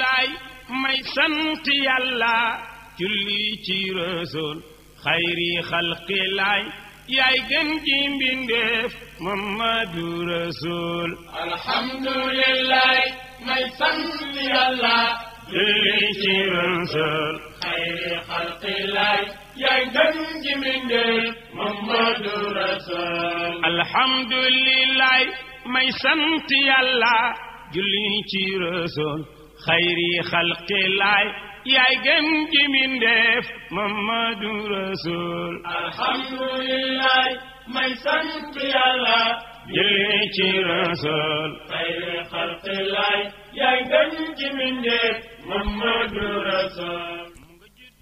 lillaay may sant yàlla julli ci rasul xayri xalqilaay yaay gën ji mbindeef Muhammadu rasul alhamdulillahi may sant yàlla julli ci rasul xayri xalqilaay yaay gën ji mbindeef Muhammadu rasul alhamdulillaay may sant yàlla julli ci rasul xayri xalqilaay yaay gën ji mbindeef Muhammadu rasul alhamdulillahi may sant yàlla julli ci rasul xayri xalqilaay yaay gën ji mbindeef Muhammadu rasul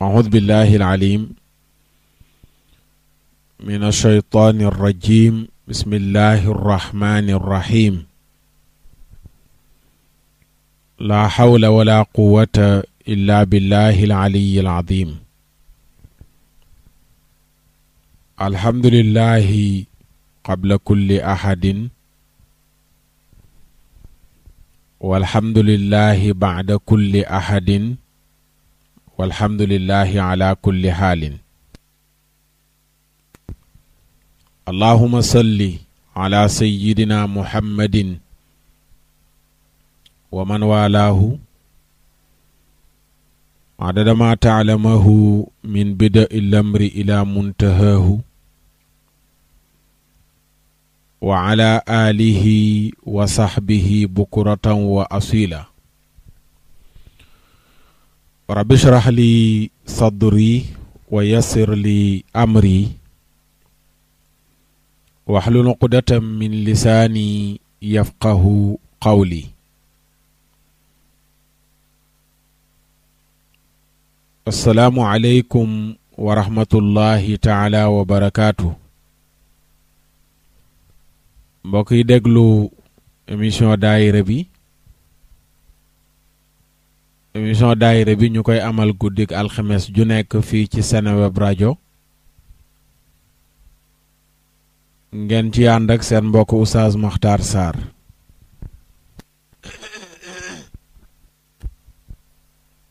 أعوذ بالله العليم من الشيطان الرجيم بسم الله الرحمن الرحيم لا حول ولا قوة إلا بالله العلي العظيم الحمد لله قبل كل أحد والحمد لله بعد كل أحد والحمد لله على كل حال اللهم صل على سيدنا محمد ومن والاه عدد ما تعلمه من بدء الأمر إلى منتهاه وعلى آله وصحبه بكرة وأصيلا رب اشرح لي صدري ويسر لي أمري واحلل عقدة من لساني يفقه قولي السلام عليكم ورحمة الله تعالى وبركاته mbokk yi déglu émission daayira bi ñu koy amal guddik alxames ju nekk fii ci Seneweb rajo ngeen ci ànd ak seen mbokk Oustaz Makhtar Sarr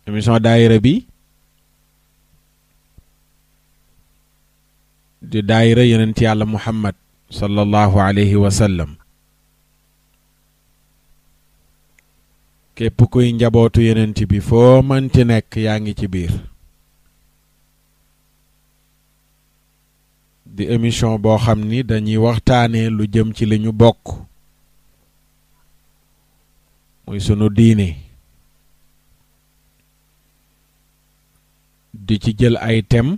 émission daayira bi di daayira yonent Yàlla Muhammad sallallahu alayhi wa sallam képp kuy njabootu yonent bi foo mënti nekk yaa ngi ci biir di émission boo xam ni dañuy waxtaanee lu jëm ci li ñu bokk muy sunu diine di ci jël ay thèmes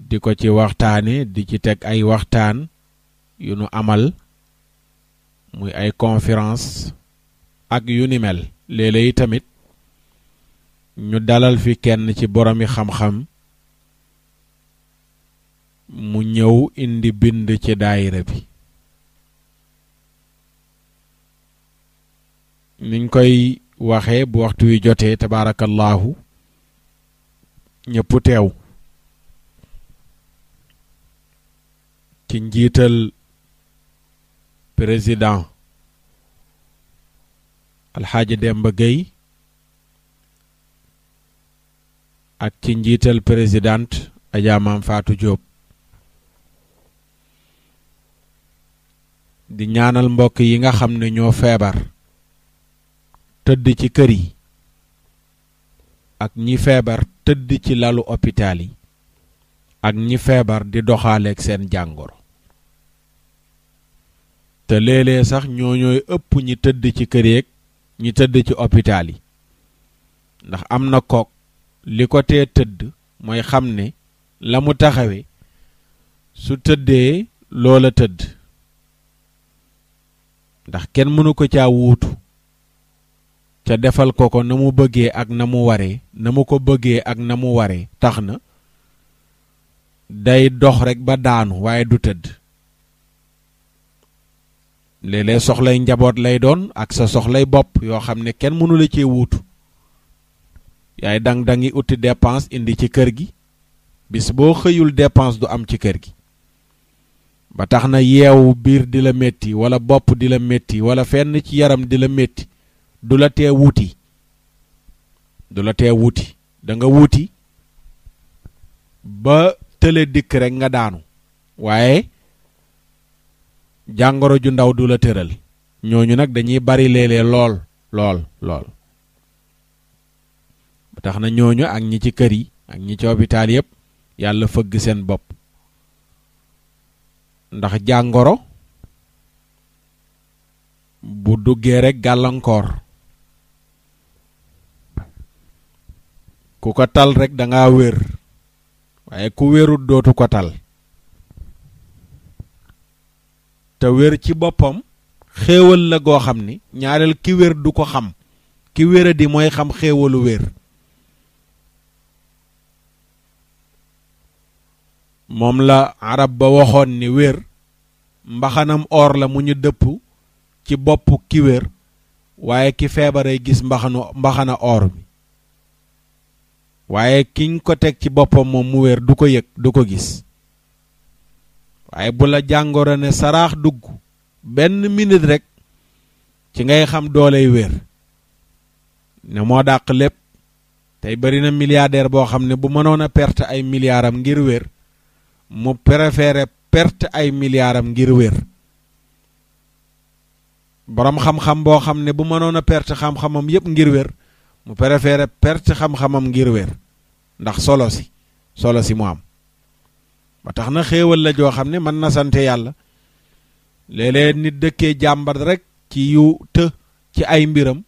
di ko ci waxtaane di ci teg ay waxtaan yu nu amal muy ay conférence ak yu ni mel léeg-léeg tamit ñu dalal fi kenn ci boromi xam-xam mu ñëw indi bind ci daayira bi niñ koy waxee bu waxtu wi jotee tabaarakallaahu ñëpp teew ci njiital président Alxaaji Demba Gueye ak ci njiital présidente Adja Maam Fatou Diop di ñaanal mbokk yi nga xam ne ñoo feebar tëdd ci kër yi ak ñi feebar tëdd ci lalu hôpital yi ak ñi feebar di doxaaleeg seen jàngoro te léeg-léeg sax ñooy ëpp ñi tëdd ci kër yeeg ñi tëdd ci hôpital yi ndax am na kook li ko tee tëdd mooy xam ne la mu taxawe su tëddee loola tëdd ndax kenn mënu ko caa wuutu ca defal ko na mu bëggee ak na mu waree na mu ko bëggee ak na mu waree tax na day dox rekk ba daanu waaye du tëdd léeg-léeg soxlay njaboot lay doon ak sa soxlay bopp yoo xam ne kenn mënu la cee wuutu yaay dang-dangi uti dépense indi ci kër gi bis boo xëyul dépense du am ci kër gi ba tax na yeewu biir di la metti wala bopp di la metti wala fenn ci yaram di la metti du la tee wuti da nga wuti ba tële dikk rek nga daanu waaye jàngoro ju ndaw du la tëral ñooñu nag dañuy bari léeg-léeg lool ba tax na ñooñu ak ñi ci kër yi ak ñi ci hôpital yépp yàlla fëgg seen bopp ndax jàngoro bu duggee rek gàllankoor ku ko tal rek da nga wér waaye ku wérut dootu ko tal te wér ci boppam xéewal la goo xam ni ñaareel ki wér du ko xam ki wéra di mooy xam xéewalu wér moom la arab ba waxoon ni wér mbaxanam or la mu ñu dëpp ci bopp ki wér waaye ki feebaray gis mbaxana or bi waaye kiñ ko teg ci boppam moom mu wér du ko yëg du ko gis waaye bu la jàngoro ne saraax dugg benn minute rek ci ngay xam dooley wér ne moo dàq lépp tey bari na milliardaire boo xam ne bu mënoon a perte ay milliardam ngir wér mu préféré perte ay milliardam ngir wér borom xam-xam boo xam ne bu mënoon a perte xam-xamam yépp ngir wér mu préféré perte xam-xamam ngir wér ndax solo si mu am ba tax na xéewal la joo xam ne mën na sante yàlla léeg-léeg nit dëkkee jàmbat rek ci yu të ci ay mbiram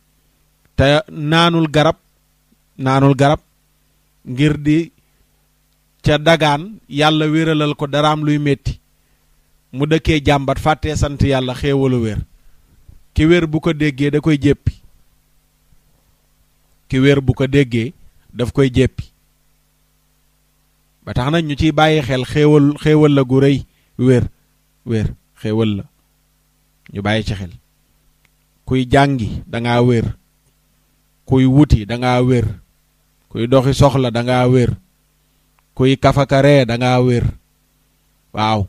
te naanul garab ngir di ca dagaan yàlla wéralal ko daraam luy metti mu dëkkee jàmbat fàttee sant yàlla xéewalu wér ki wér bu ko déggee da koy jéppi daf koy jéppi ba tax na ñu ciy bàyyi xel xéewal la gu rëy wér xéewal la ñu bàyyi ci xel kuy jàngi da ngaa wér kuy wuti da ngaa wér kuy doxi soxla da ngaa wér kuy kafakaree da ngaa wér waaw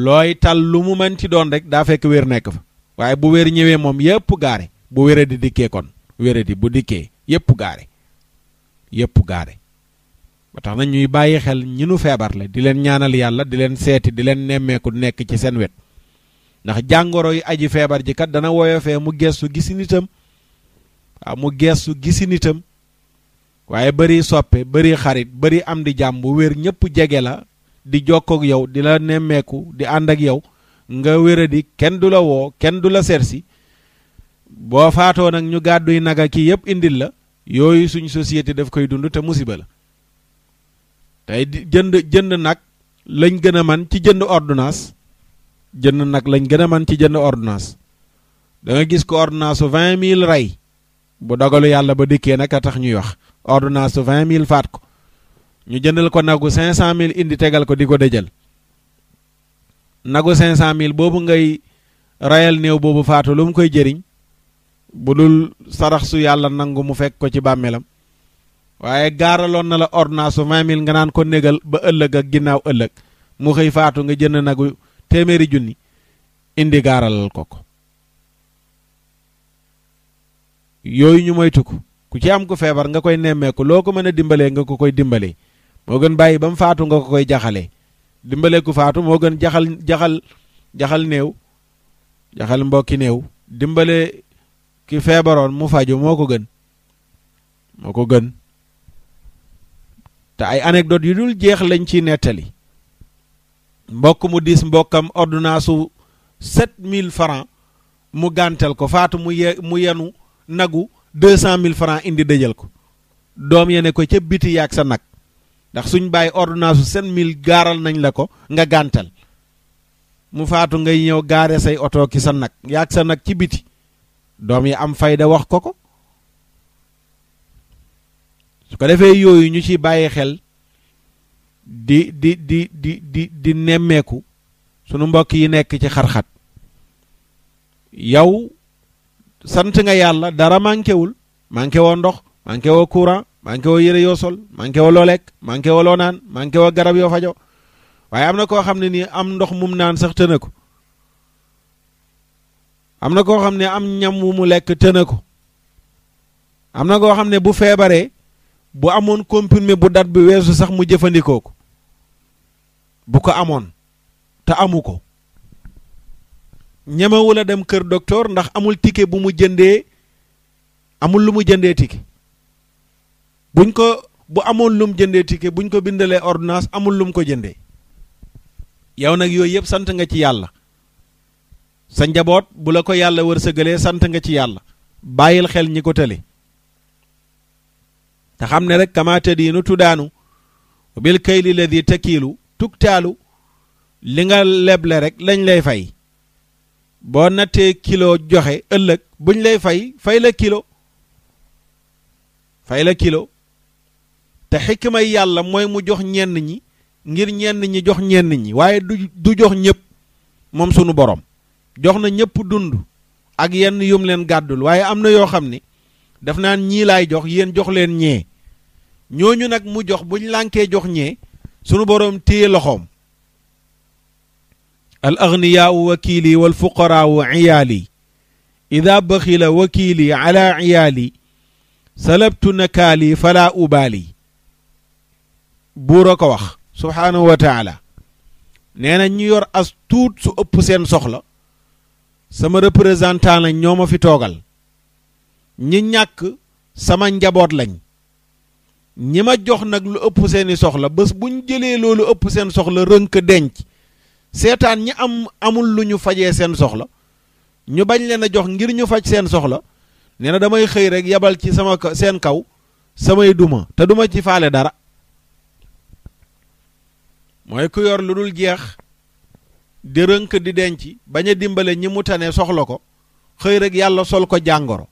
looy tal lu mu mën ci doon rek daa fekk wér nekk fa waaye bu wér ñëwee moom yépp gaare bu wére di dikkee kon wére di bu dikkee yépp gaare ba tax na ñuy bàyyi xel ñi nu feebarle di leen ñaanal yàlla di leen seeti di leen nemmeeku nekk ci seen wet ndax jàngoro yi aji feebar ji kat dana woyofee mu gestu gisi nitam waaye bari soppe bari xarit bari am di jàmm bu wér ñëpp jege la di jokkook yow di la nemmeeku di ànd ak yow nga wéradi kenn du la woo kenn du la sersi boo faatoo nag ñu gàdduy naga kii yëpp indil la yooyu suñ société daf koy dund te musiba la tey jënd nag lañ gën a man ci jënd ordonnance da nga gis ko ordonnance su 20 000 rey bu dogalu yàlla ba dikkee nag a tax ñuy wax ordonnance su 20 000 faat ko ñu jëndal ko nagu 500 000 indi tegal ko di ko dëjal nagu 500 000 boobu ngay rayal néew boobu faatu lu mu koy jëriñ bu dul sarax su yàlla nangu mu fekk ko ci bàmmeelam waaye gaaraloon na la ordonnance su 20 000 nga naan ko négal ba ëllëg ak ginnaaw ëllëg mu xëy faatu nga jënd nagu 100 indi gaaralal ko yooyu ñu moytu ko ku ci am ko feebar nga koy nemmeeku loo ko mën a dimbalee nga ko koy dimbalee moo gën bàyyi ba mu faatu nga ko koy jaxalee dimbalee ku faatu moo gën jaxal néew jaxal mbokki néew dimbale ki feebaroon mu faju moo ko gën te ay anecdote yu dul jeex lañ ciy nettali mbokk mu dis mbokkam ordonnance su 7000 francs mu gàntel ko faatu mu yenu nagu 200 000 francs indi dëjal ko doom yene ko ca biti yaag sa nag ndax suñ bàyyi ordonnance su 7000 gaaral nañ la ko nga gàntal mu faatu ngay ñëw gaare say oto ki sa nag yaag sa nag ci biti doom yi am fayda wax ko su ko defee yooyu ñu ci bàyyi xel di nemmeeku sunu mbokk yi nekk ci xar-xat yow sant nga yàlla dara manqué woo ndox manqué woo courant manqué woo yére yoo sol manqué woo loo lekk manqué woo loo naan manqué woo garab yoo fajo waaye am na koo xam ne nii am ndox mum naan sax tëna ko am na koo xam ne am ñam wu mu lekk tëna ko am na koo xam ne bu feebaree bu amoon comprimé bu dat bi weesu sax mu jëfandikoo ko bu ko amoon te amu ko ñemewul a dem kër docteur ndax amul ticket bu mu jëndee amul lu mu jëndee ticket bu amoon lu mu jëndee ticket buñ ko bindalee ordonnance amul lu mu ko jëndee yow nag yooyu yëpp sant nga ci yàlla sa njaboot bu la ko yàlla wërsëgalee sant nga ci yàlla bàyyil xel ñi ko tële te xam ne rek kama tadiinu tudaanu bil kayli lladi takiilu tuktaalu li nga leble rek lañ lay fay boo nattee kilo joxe ëllëg buñ lay fay la kilo te xikmay yàlla mooy mu jox ñenn ñi ngir ñenn ñi jox ñenn ñi waaye du jox ñëpp moom sunu borom jox na ñëpp dund ak yenn yum leen gàddul waaye am na yoo xam ni daf naan ñii laay jox yéen jox leen ñee ñooñu nag mu jox buñ lànkee jox ñee sunu borom téye loxoom al agniyaau wakiili wal fuqaraau iyaali ida baxila wakiili ala iyaali salabtu nakaali fala ubaali buur a ko wax subhaanahu wa taala nee na ñu yor as tuut su ëpp seen soxla sama représentant lañ ñoo ma fi toogal ñi ñàkk sama njaboot lañ ñi ma jox nag lu ëpp seeni soxla bés buñ jëlee loolu ëpp seen soxla rënk denc seetaan ñi amul lu ñu fajee seen soxla ñu bañ leen a jox ngir ñu faj seen soxla nee na damay xëy rek yabal ci seen kaw samay duma te duma ci faale dara mooy ku yor lu dul jeex di rënk di denc bañ a dimbale ñi mu tane soxla ko xëy rek yàlla sol ko jàngoro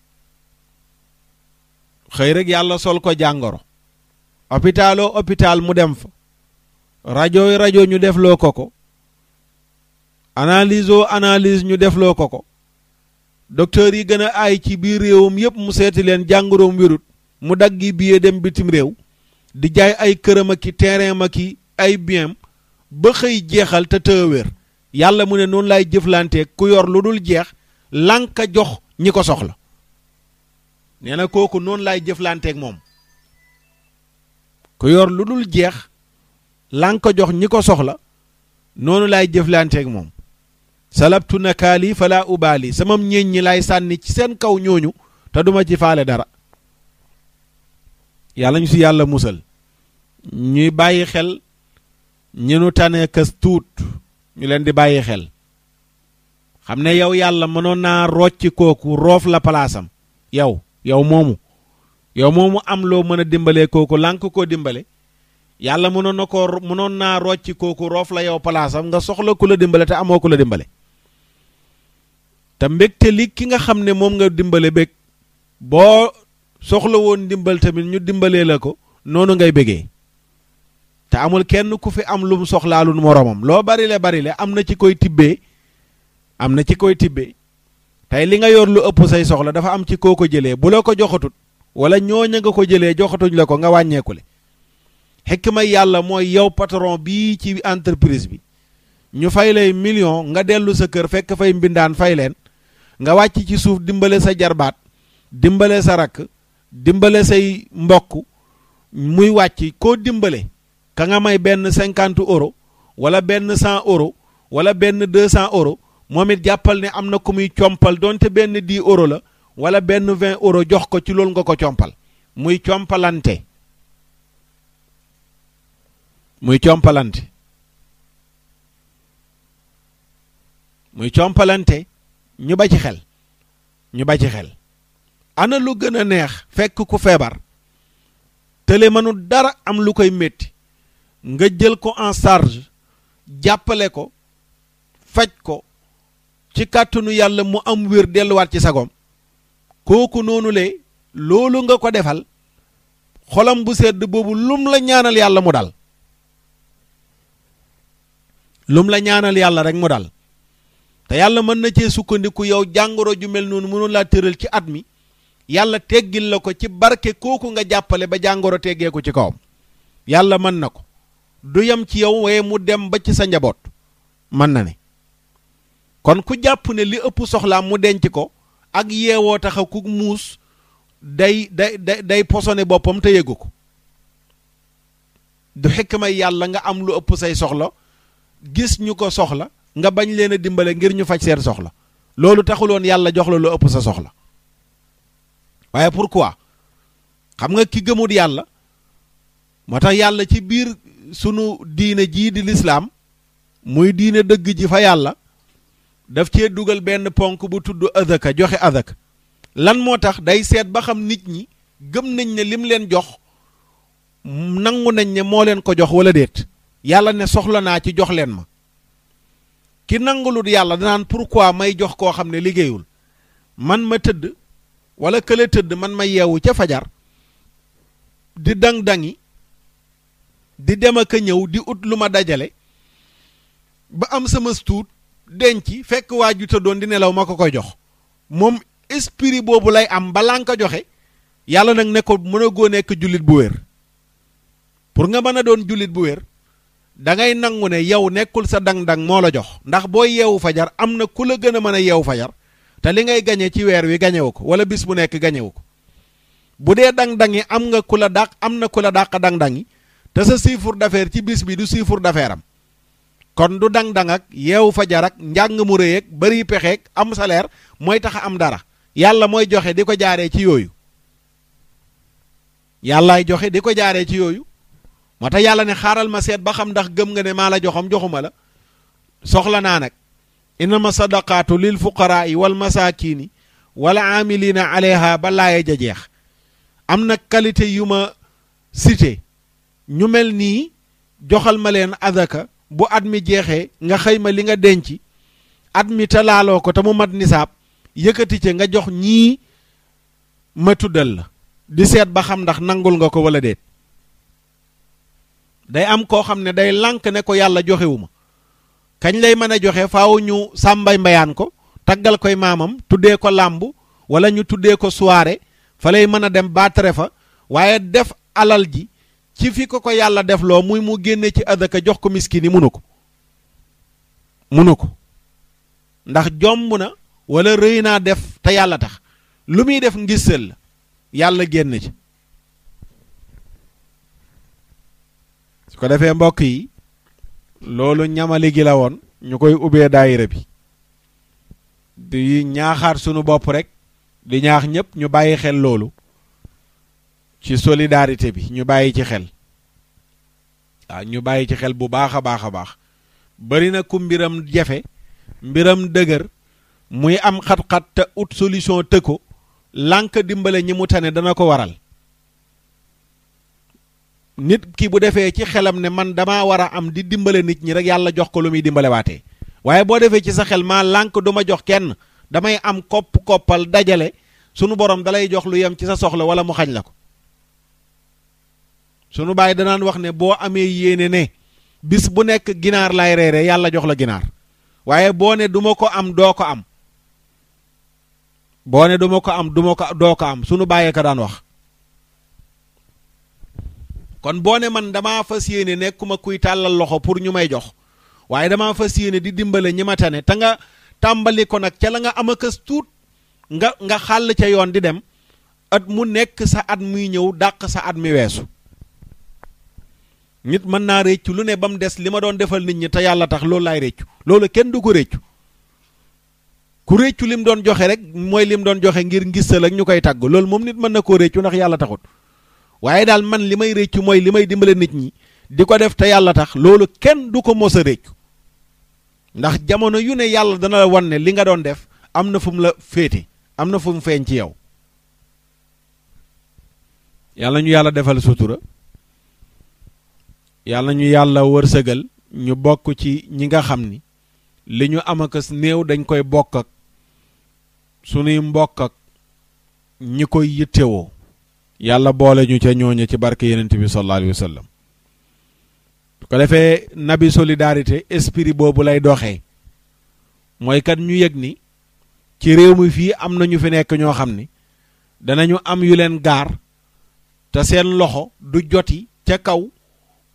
hôpital mu dem fa rajo ñu defloo ko analyse ñu defloo ko docteur yi gën a aay ci biir réewam yépp mu seeti leen jàngoroom wérut mu daggi billet dem bitim réew di jaay ay këram ak i terrain ma ki ay bien ba xëy jeexal te tëwéer yàlla mu ne noonu lay jëflanteeg ku yor lu dul jeex lànka jox ñi ko soxla nee na kooku noonu lay jëflanteeg moom ku yor lu dul jeex lànka jox ñi ko soxla noonu lay jëflanteeg moom salabtu nakaali fala ubaali samam ñeeñ ñi lay sànni ci seen kaw ñooñu te duma ci faale dara yàlla ñu si yàlla musal ñuy bàyyi xel ñi nu tane kës tuut ñu leen di bàyyi xel xam ne yow yàlla mënoon naa rocci kooku roof la palaasam yow moomu am loo mën a dimbalee kooku lànk koo dimbale yàlla mënoon naa rocci kooku roof la yow palaasam nga soxla ku la dimbale te amoo ku la dimbale te mbégte li ki nga xam ne moom nga dimbale bég boo soxla woon dimbal tamit ñu dimbalee la ko noonu ngay bégee te amul kenn ku fi am lum soxlaalul moroomam loo bari le am na ci koy tibbee tey li nga yor lu ëpp say soxla dafa am ci koo ko jëlee bu la ko joxatut wala ñooña nga ko jëlee joxatuñ la ko nga wàññeeku le xikma yàlla mooy yow patron bii ci entreprise bi ñu fay lay million nga dellu sa kër fekk fay mbindaan fay leen nga wàcc ci suuf dimbale sa jarbaat dimbale sa rakk dimbale say mbokk muy wàcc koo dimbale ka nga may benn 50 euros wala benn 100 euros wala benn 200 euros moom it jàppal ne am na ku muy compal donte benn 10 euros la wala benn 20 euros jox ko ci loolu nga ko compal muy compalante ñu ba ci xel ana lu gën a neex fekk ku feebar tële mënul dara am lu koy métti nga jël ko en charge jàppale ko faj ko ci kàttanu yàlla mu am wér delluwaat ci sagom kooku noonu le loolu nga ko defal xolam bu sedd boobu lum la ñaanal yàlla mu dal rek mu dal te yàlla mën na cee sukkandiku yow jàngoro ju mel noonu mënu laa tëral ci at mi yàlla teggil la ko ci barke kooku nga jàppale ba jàngoro teggee ko ci kawam yàlla mën na ko du yem ci yow waaye mu dem ba ci sa njaboot mën na ne kon ku jàpp ne li ëpp soxlaam mu denc ko ak yeewoo taxa ku muus day posone boppam te yëgu ko. du xikma yàlla nga am lu ëpp say soxla gis ñu ko soxla nga bañ leen a dimbale ngir ñu faj seen soxla loolu taxuloon yàlla jox la lu ëpp sa soxla. waaye pourquoi xam nga ki gëmut yàlla moo tax yàlla ci biir sunu diine jii di lislaam muy diine dëgg ji fa yàlla daf cee dugal benn ponk bu tudd azaka joxe azaka lan moo tax day seet ba xam nit ñi gëm nañ ne lim leen jox nangu nañ ne moo leen ko jox wala déet yàlla ne soxla naa ci jox leen ma ki nangulut yàlla danaan pourquoi may jox koo xam ne liggéeyul man ma tëdd wala kële tëdd man ma yeewu ca fajar di dang-dangi di dem ak a ñëw di ut lu ma dajale ba am sama stuut denc fekk waa ju tëddoon di nelaw ma ko koy jox moom esprit boobu lay am balaa nga ko joxe yàlla nag ne ko mën a goo nekk jullit bu wér pour nga mën a doon jullit bu wér da ngay nangu ne yow nekkul sa dang-dang moo la jox ndax boo yeewu fajar am na ku la gën a mën a yeewu fajar te li ngay gañe ci weer wi gañewu ko wala bis bu nekk gañewu ko bu dee dang-dangi am nga ku la dàq am na ku la dàq dang-dangi te sa chiffre d'affaires ci bis bi du chiffre d'affaires am kon du dang-dang ak yeewu fajar ak njàng mu rëy ak bari pexeek am salaire mooy tax a am dara yàlla mooy joxe di ko jaaree ci yooyu yàllaay joxe di ko jaaree ci yooyu moo tax yàlla ne xaaral ma seet ba xam ndax gëm nga ne maa la joxam joxuma la soxla naa nag innama sadaqaatu lil fuqaraai wal masakini wal amilina alayha ba laaye ja jeex am na qualité yu ma cité ñu mel nii joxal ma leen azaka bu at mi jeexee nga xëy ma li nga denc at mi te laaloo ko te mu mat nisaab yëkkati ca nga jox ñii ma tuddal la di seet ba xam ndax nangul nga ko wala déet day am koo xam ne day lànk ne ko yàlla joxewu ma kañ lay mën a joxe faaw ñu sàmbay mbayaan ko taggal koy maamam tuddee ko làmb wala ñu tuddee ko soirée fa lay mën a dem baatare fa waaye def alal ji ci fi ko yàlla def loo muy mu génne ci adaka jox ko miskin yi munu ko ndax jomb na wala rëy naa def te yàlla tax lu muy def ngisal la yàlla génn ci su ko defee mbokk yi loolu ñamali gi la woon ñu koy ubbee daayira bi di ñaaxaat sunu bopp rek di ñaax ñëpp ñu bàyyi xel loolu ci solidarité bi ñu bàyyi ci xel waaw ñu bàyyi ci xel bu baax a baax a baax bari na ku mbiram jafe mbiram dëgër muy am xat-xat te ut solution të ko lànk dimbale ñi mu tane dana ko waral nit ki bu defee ci xelam ne man dama war a am di dimbale nit ñi rek yàlla jox ko lu muy dimbale waatee waaye boo defee ci sa xel maa lànk du ma jox kenn damay am koppal dajale sunu borom dalay jox lu yem ci sa soxla wala mu xañ la ko sunu baay danaan wax ne boo amee yéene ne bis bu nekk ginaar lay reere yàlla jox la ginaar waaye boo ne duma ko am doo ko am boo ne duma ko am doo ko am sunu bàyyee ko daan wax kon boo ne man damaa fas yéene nekkuma kuy tàllal loxo pour ñu may jox waaye damaa fas yéene di dimbale ñi ma tane te nga tàmbali ko nag ca la nga am a kës tuut nga xàll ca yoon di dem at mu nekk sa at muy ñëw dàq sa at mi weesu nit mën naa réccu lu ne ba mu des li ma doon defal nit ñi te yàlla tax loolu laay réccu loolu kenn du ko réccu ku réccu lim doon joxe rek mooy lim doon joxe ngir ngisal ak ñu koy tàgg loolu moom nit mën na koo réccu ndax yàlla taxut waaye daal man li may réccu mooy li may dimbale nit ñi di ko def te yàlla tax loolu kenn du ko mos a réccu ndax jamono yu ne yàlla dana la wan ne li nga doon def am na fu mu la féete am na fu mu feeñ ci yow yàlla ñu yàlla defal sutura yàlla ñu yàlla wërsëgal ñu bokk ci ñi nga xam ni li ñu am ak néew dañ koy bokk ak sunuy mbokk ak ñi koy yittewoo yàlla boole ñu ca ñooñu ci barke yenent bi sallallahu alayhi wa sallam ko defee nabi solidarité esprit boobu lay doxee mooy kat ñu yëg ni ci réew mi fii am na ñu fi nekk ñoo xam ni danañu am yu leen gaar te seen loxo du joti ca kaw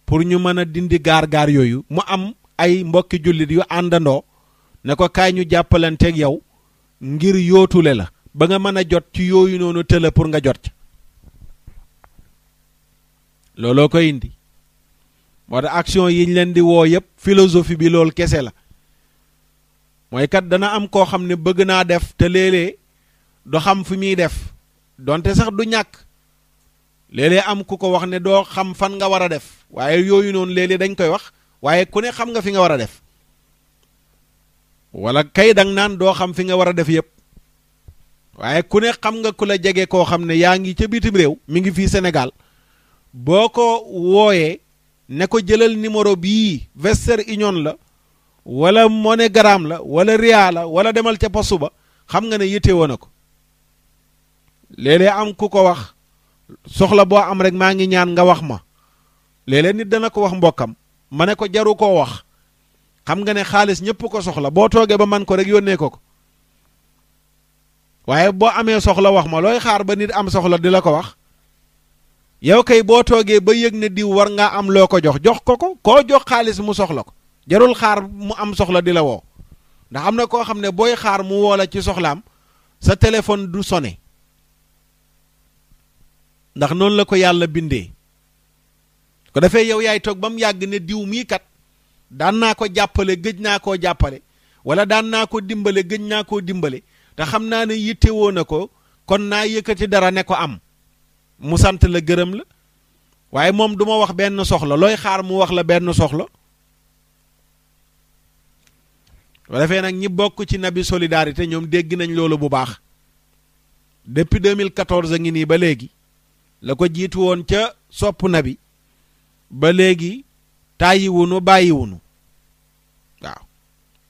pour ñu mën a dindi gaar-gaar yooyu mu am ay mbokki jullit yu àndandoo ne ko kaay ñu jàppalanteeg yow ngir yootule la ba nga mën a jot ci yooyu noonu tëla pour nga jot ca looloo koy indi moo tax action yiñ leen di woo yépp philosophie bi loolu kese la mooy kat dana am koo xam ne bëgg naa def te léeg-léeg du xam fi muy def donte sax du ñàkk léeg-léeg am ku ko wax ne doo xam fan nga war a def waaye yooyu noonu léeg-léeg dañ koy wax waaye ku ne xam nga fi nga war a def wala kay dang naan doo xam fi nga war a def yépp waaye ku ne xam nga ku la jege koo xam ne yaa ngi ca bitim réew mi ngi fii Sénégal boo ko wooyee ne ko jëlal numéro bii Western Union la wala MoneyGram la wala Ria la wala demal ca poste ba xam nga ne yitte woon na ko léeg-léeg am ku ko wax soxla boo am rek maa ngi ñaan nga wax ma léeg-léeg nit dana ko wax mbokkam ma ne ko jaru koo wax xam nga ne xaalis ñëpp ko soxla boo toogee ba man ko rek yónnee ko waaye boo amee soxla wax ma looy xaar ba nit am soxla di la ko wax yow kay boo toogee ba yëg ne diw war ngaa am loo ko jox ko koo jox xaalis mu soxla ko jarul xaar mu am soxla di la woo ndax am na koo xam ne booy xaar mu woo la ci soxlaam sa téléphone du sonné ndax noonu la ko yàlla bindee ko defee yow yaay toog ba mu yàgg ne diw mii kat daan naa ko jàppale gëj naa koo jàppale wala daan naa ko dimbale gëj naa koo dimbale te xam naa ne yitte woo na ko kon naa yëkkati dara ne ko am mu sant la gërëm la waaye moom du ma wax benn soxla looy xaar mu wax la benn soxla bu defee nag ñi bokk ci Nabi Solidarité ñoom dégg nañ loolu bu baax depuis 2014 a ngi nii ba léegi la ko jiitu woon ca sopp Nabi ba léegi tàyyiwunu bàyyiwunu waaw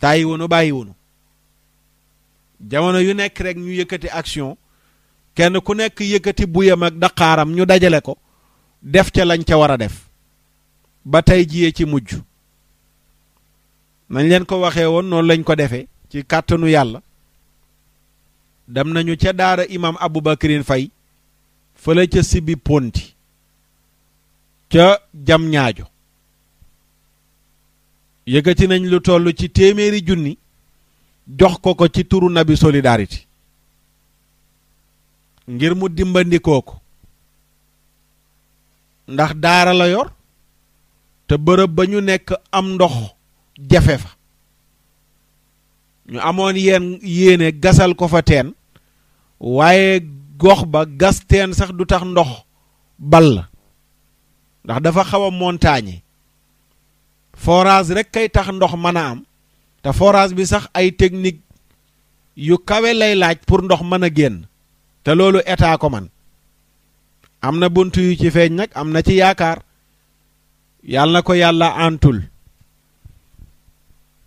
tàyyiwunu bàyyiwunu jamono yu nekk rek ñu yëkkati action kenn ku nekk yëkkati buyam ak daqaaram ñu dajale ko def ca lañ ca war a def ba tey jiyee ci mujj nañ leen ko waxee woon noonu lañ ko defee ci kàttanu yàlla dem nañu ca daara imam Aboubacrine Faye fële ca Sibi Ponti ca jam ñaajo yëkkati nañ lu toll ci 100 junni jox ko ci turu Nabi Solidarité ngir mu dimbandikoo ko ndax daara la yor te bërëb ba ñu nekk am ndox jafe fa ñu amoon yéene gasal ko fa teen waaye gox ba gas teen sax du tax ndox ball ndax dafa xaw a montagne forage rek kay tax ndox mën a am te forage bi sax ay technique yu kawe lay laaj pour ndox mën a génn te loolu état ko man am na bunt yu ci feeñ nag am na ci yaakaar yàlla na ko yàlla antul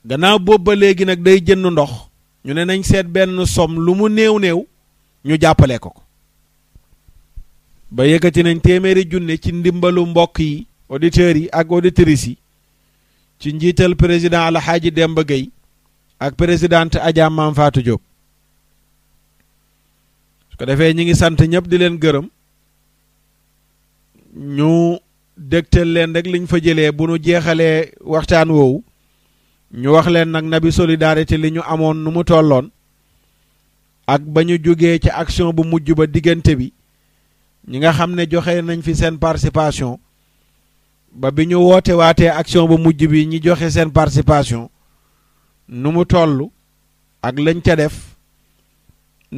gannaaw boobu ba léegi nag day jënd ndox ñu ne nañ seet benn somme lu mu néew ñu jàppale ko ba yëkkati nañ 100 junne ci ndimbalu mbokk yi auditeurs yi ak auditrices yi ci njiital président Alhaji Demba Gueye ak présidente Adja Mame Fatou Diop su ko defee ñi ngi sant ñëpp di leen gërëm ñu dégtal leen rek liñ fa jëlee bu nu jeexalee waxtaan woowu ñu wax leen nag Nabi Solidarité li ñu amoon nu mu tolloon ak ba ñu jógee ci action bu mujj ba diggante bi ñi nga xam ne joxe nañ fi seen participation ba bi ñu woote waatee action bu mujj bi ñi joxe seen participation nu mu toll ak lañ ca def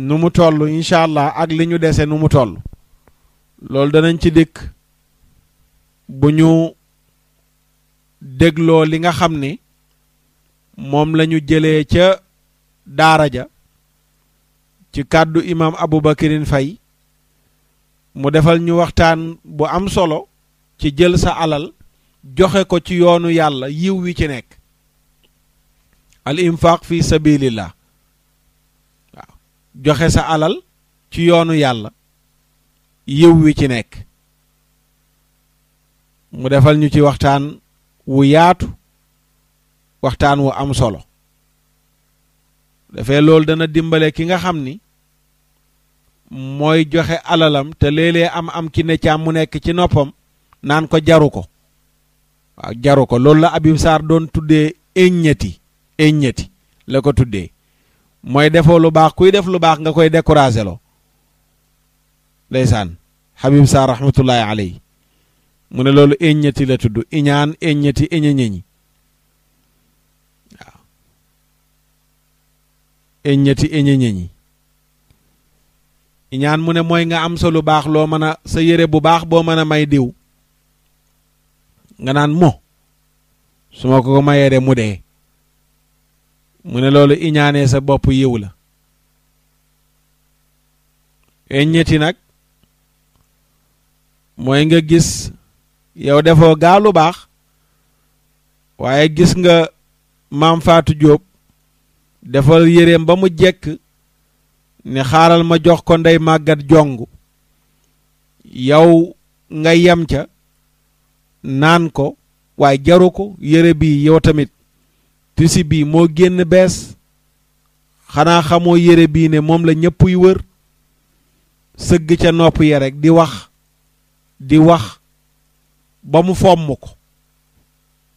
nu mu toll incha allah ak li ñu dese nu mu toll loolu danañ ci dikk bu ñu dégloo li nga xam ne moom la ñu jëlee ca daara ja ci kàddu imam Aboubacrine Faye mu defal ñu waxtaan bu am solo ci jël sa alal joxe ko ci yoonu yàlla yiw wi ci nekk al infaq fi sabilillah waaw joxe sa alal ci yoonu yàlla yiw wi ci nekk mu defal ñu ci waxtaan wu yaatu waxtaan wu am solo dafay loolu dana dimbale ki nga xam ni mooy joxe alalam te léeg-léeg am ki ne caam mu nekk ci noppam naan ko jaru ko waaw jaru ko loolu la Habib Sarr doon tuddee eññeti la ko tuddee mooy defoo lu baax kuy def lu baax nga koy découragé loo ndeysaan Habib Sarr rahmatullahi alayhi mu ne loolu eññati la tudd iñaan eññati eñeñeñi waaw eññati eñeñeñi iñaan mu ne mooy nga am sa lu baax loo mën a sa yére bu baax boo mën a may diw nga naan mo su ma ko mayee de mu dee mu ne loolu iñaanee sa bopp yiw la eññeti nag mooy nga gis yow defoo gaa lu baax waaye gis nga maam Faatu Jóob defal yéreem ba mu jekk ne xaaral ma jox ko ndey màggat jong yow nga yem ca naan ko waaye jaru ko yére bii yow tamit tisi bii moo génn bees xanaa xamoo yére bii ne moom la ñëpp yu wër sëgg ca nopp ya rek di wax ba mu fomm ko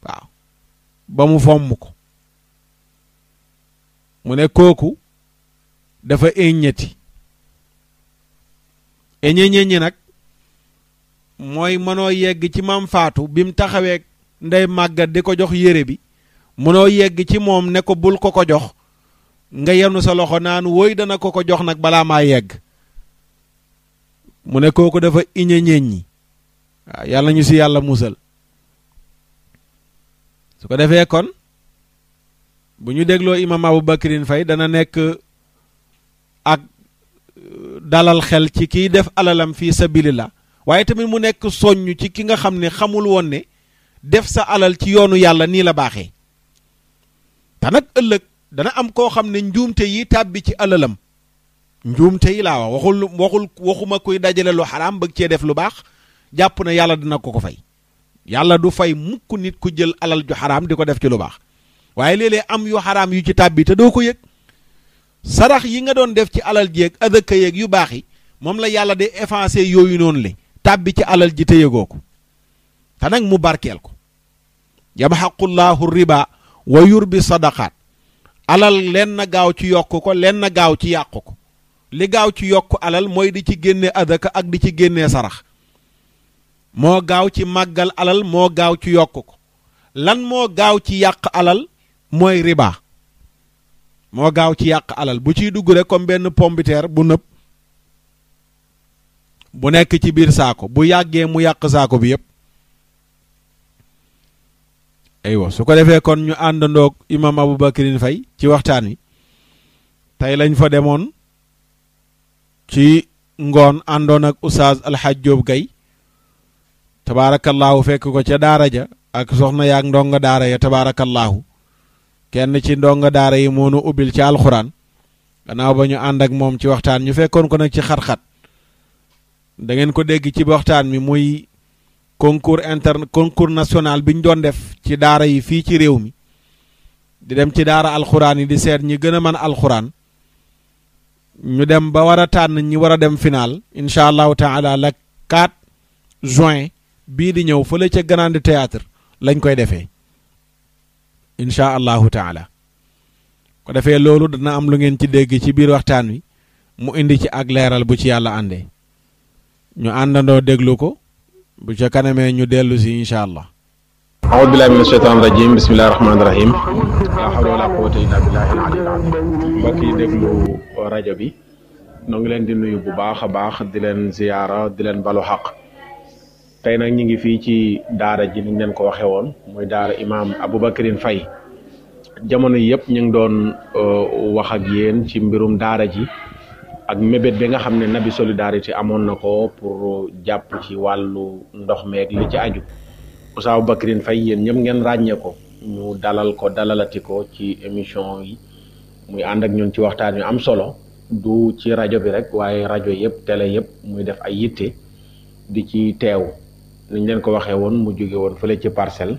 waaw ba mu fomm ko mu ne kooku dafa eññati eñeñeñi nag mooy mënoo yegg ci maam Faatu bi mu taxawee ndey màggat di ko jox yére bi mënoo yegg ci moom ne ko bul ko ko jox nga yenu sa loxo naan woy dana ko jox nag balaa maa yegg mu ne kooku dafa iñeñeñi waaw yàlla ñu si yàlla musal su ko defee kon bu ñu dégloo imam Aboubacrine Faye dana nekk ak dalal xel ci kiy def alalam fii sabilillah waaye tamit mu nekk soññ ci ki nga xam ne xamul woon ne def sa alal ci yoonu yàlla nii la baaxee te nag ëllëg dana am koo xam ne njuumte yi tàbbi ci alalam njuumte yi laa wax waxuma kuy dajale lu xaraam bëgg cee def lu baax jàpp na yàlla dina ko fay yàlla du fay mukk nit ku jël alal ju xaraam di ko def ci lu baax waaye léeg-léeg am yu xaraam yu ci tàbbi te doo ko yëg sarax yi nga doon def ci alal ji ak adaka yeeg yu baax yi moom la yàlla de effacer yooyu noonu le tàbbi ci alal ji te yëgoo ko te nag mu barkeel ko yamxaqullahu riba wa yurbi sadaqaat alal leen na gaaw ci yokk ko leen na gaaw ci yàq ko li gaaw ci yokk alal mooy di ci génne adaka ak di ci génnee sarax moo gaaw ci màggal alal moo gaaw ci yokk ko lan moo gaaw ci yàq alal mooy riba moo gaaw ci yàq alal bu ciy dugg rek comme benn pombiteer bu nëb bu nekk ci biir saako bu yàggee mu yàq saako bi yépp aywa su ko defee kon ñu àndandoog imam Aboubacrine Faye ci waxtaan wi tey lañ fa demoon ci ngoon àndoon ak oustaz Alhaj Jóob Gay tabaarakallaahu fekk ko ca daara ja ak soxna yaak ndonga daara ya tabaarakallaahu kenn ci ndonga daara yi moo nu ubbil ci alxuraan gannaaw ba ñu ànd ak moom ci waxtaan ñu fekkoon ko nag ci xat-xat da ngeen ko dégg ci waxtaan mi muy concours national bi ñu doon def ci daara yi fii ci réew mi di dem ci daara alxuraan yi di seet ñi gën a mën alxuraan ñu dem ba war a tànn ñi war a dem final incha allahu taala la 4 juin bii di ñëw fële ca Grand Théâtre lañ koy defee incha allahu taala ko defee loolu dana am lu ngeen ci dégg ci biir waxtaan wi mu indi ci ak leeral bu ci yàlla àndee ñu àndandoo déglu ko bu ca kanamee ñu dellu si incha allah aoudu billahi min asheytan rajim bismillahi rahmani rahim la hawla wala quwwata illa billahi al aliyyil azim mbokk yi déglu rajo bi noo ngi leen di nuyu bu baax a baax di leen ziyaara di leen balu xaq tey nag ñu ngi fii ci daara ji niñ leen ko waxee woon muy daara imam Aboubacrine Faye jamono yëpp ñu ngi doon wax ak yéen ci mbirum daara ji ak mébét bi nga xam ne Nabi Solidarité amoon na ko pour jàpp ci wàllu ndox meeg li ci aju Oustaz Aboubacrine Faye yéen ñëpp ngeen ràññee ko ñu dalalati ko ci émission yi muy ànd ak ñun ci waxtaan yu am solo du ci rajo bi rek waaye rajo yëpp télé yëpp muy def ay yitte di ci teew niñ leen ko waxee woon mu jóge woon fële ci Parcelles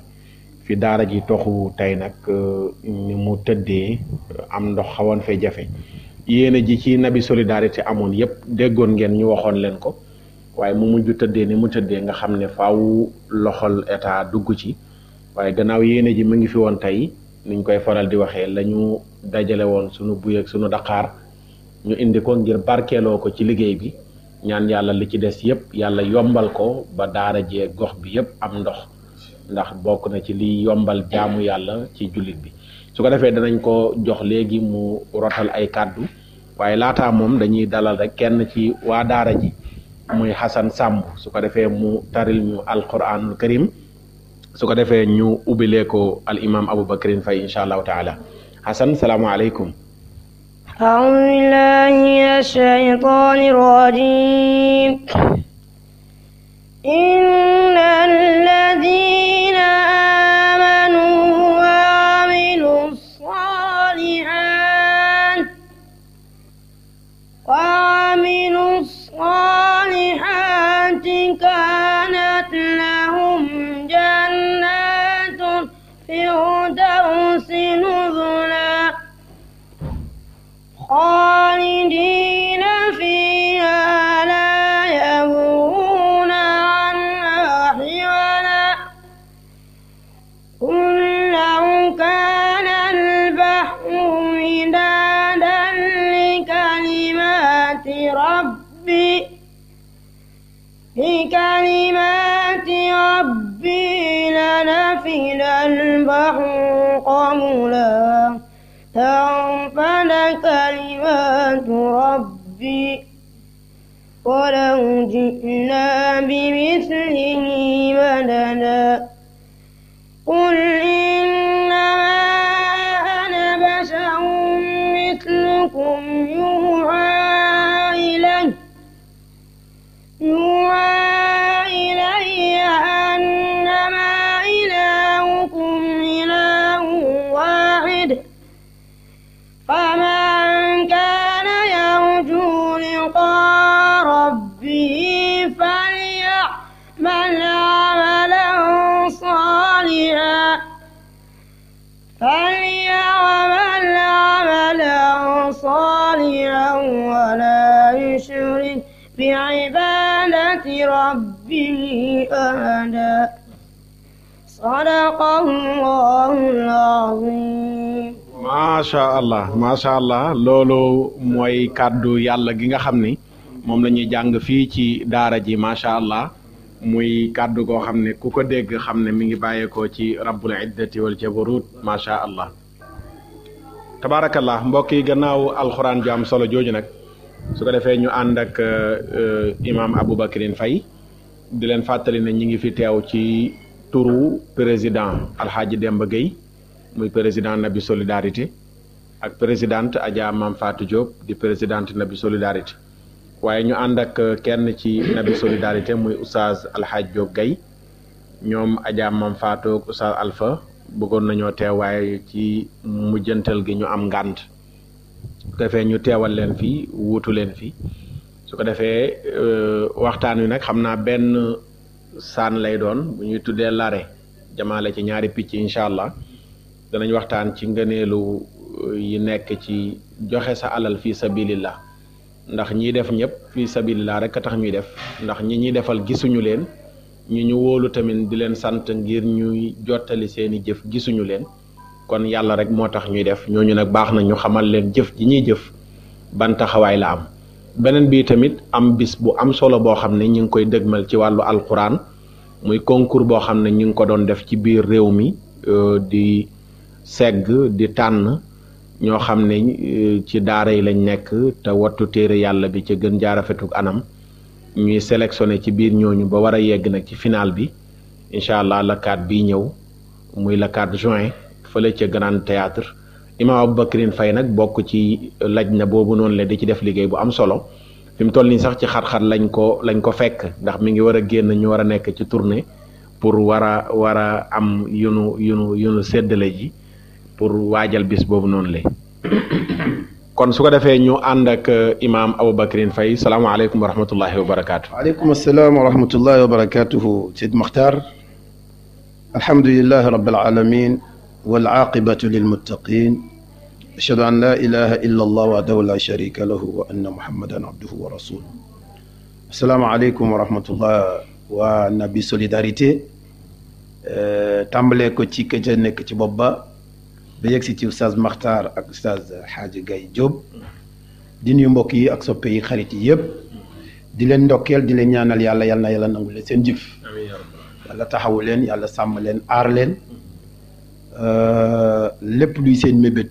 fi daara ji toxu tey nag ni mu tëddee am ndox xawoon fee jafe yéene ji ci Nabi Solidarité amoon yëpp déggoon ngeen ñu waxoon leen ko waaye mu mujj tëddee ni mu tëddee nga xam ne faaw loxol état dugg ci waaye gannaaw yéene ji mu ngi fi woon tey niñ koy faral di waxee lañu dajale woon sunu buy ak sunu daqaar ñu indi ko ngir barkeeloo ko ci liggéey bi ñaan yàlla li ci des yépp yàlla yombal ko ba daara jee gox bi yépp am ndox ndax bokk na ci li yombal jaamu yàlla ci jullit bi su ko defee danañ ko jox léegi mu rotal ay kàddu waaye laataa moom dañuy dalal rek kenn ci waa daara ji muy Xasan Sàmb su ko defee mu taril ñu alquranul karim su ko defee ñu ubbilee ko al imam Aboubacrine Faye insha allahu taala Xasan salaamaaleykum. أعوذ بالله من الشيطان الرجيم إن الذين آمنوا وعملوا الصالحات كانت لهم جنات الفردوس نزلا خالدين فيها لا يبغون عنها حولا قل لو كان البحر مدادا لكلمات ربي لنفد البحر قبل تنفد كلمات ربي ولو جئنا بمثله مددا قل إنما أنا بشر مثلكم يوحى إلي أنما إلهكم إله واحد فمن كان يرجو لقاء ربه فليعمل عملا صالحا ولا يشرك بعبادة ربه أحدا صدق الله العظيم. macha allah loolu mooy kàddu yàlla gi nga xam ni moom la ñuy jàng fii ci daara ji macha allah muy kàddu goo xam ne ku ko dégg xam ne mi ngi bàyyeekoo ci rabbul iddati wal jabarut macha allah tabaarakallah mbokk yi gannaaw alxuraan ju am solo jooju nag su ko defee ñu ànd ak imam Aboubacrine Faye di leen fàttali ne ñi ngi fi teew ci turu président Alhaji Demba Gueye muy président Nabi Solidarité ak présidente Adja Mam Fatou Diop di présidente Nabi Solidarité waaye ñu ànd ak kenn ci Nabi Solidarité muy oustaz Alhaji Diop Gueye ñoom Adja Mam Fatou ak oustaz Alpha bëggoon nañoo teew waaye ci mujjantal gi ñu am ngànt su ko defee ñu teewal leen fi wuutu leen fi su ko defee waxtaan wi nag xam naa benn saan lay doon bu ñuy tuddee lare jamaale ci ñaari picc incha allah danañ waxtaan ci ngëneelu yi nekk ci joxe sa alal fii sabilillah ndax ñiy def ñëpp fii sabilillah rek a tax ñuy def ndax ñi defal gisuñu leen ñu wóolu tamit di leen sant ngir ñuy jottali seeni jëf gisuñu leen kon yàlla rek moo tax ñuy def ñooñu nag baax na ñu xamal leen jëf ji ñuy jëf ban taxawaay la am beneen bi tamit am bis bu am solo boo xam ne ñu ngi koy dëgmal ci wàllu alquran muy concours boo xam ne ñu ngi ko doon def ci biir réew mi di segg di tànn ñoo xam ne ci daara yi lañ nekk te wattu téere yàlla bi ca gën jaarafetuk anam ñuy sélectionné ci biir ñooñu ba war a yegg nag ci final bi incha allah la 4 bii ñëw muy la 4 juin fële ca Grand Théâtre imam Aboubacrine Faye nag bokk ci laj na boobu noonu la di ci def liggéey bu am solo fi mu toll nii sax ci xat-xat lañ ko fekk ndax mi ngi war a génn ñu war a nekk ci tournée pour war a am yunu séddale ji pour waajal bis boobu noonu la kon su ko defee ñu ànd ak imam Aboubacrine Faye salaamaaleykum wa rahmatullahi wa barakaatu. waaleykum asalaam wa rahmatullahi wa barakaatuhu Seydi Makhtar alhamdulillahi rabbil alamin wal aaqibatu lil muttaqin ashhadu an la ilaha illa allah wahdahu la sharika lahu wa anna muhammadan abduhu wa rasuluhu. asalaamaaleykum wa rahmatullah waa Nabi Solidarité tàmbalee ko ci ka ca nekk ci bopp ba ba yegg si ci Oustaz Makhtar ak Oustaz Hadji Gaye Diop di nuyu mbokk yi ak soppe yi xarit yi yëpp di leen ndokkeel di leen ñaanal yàlla yal na yàlla nangu leen seen jëf yàlla taxawu leen yàlla sàmm leen aar leen lépp luy seen mébét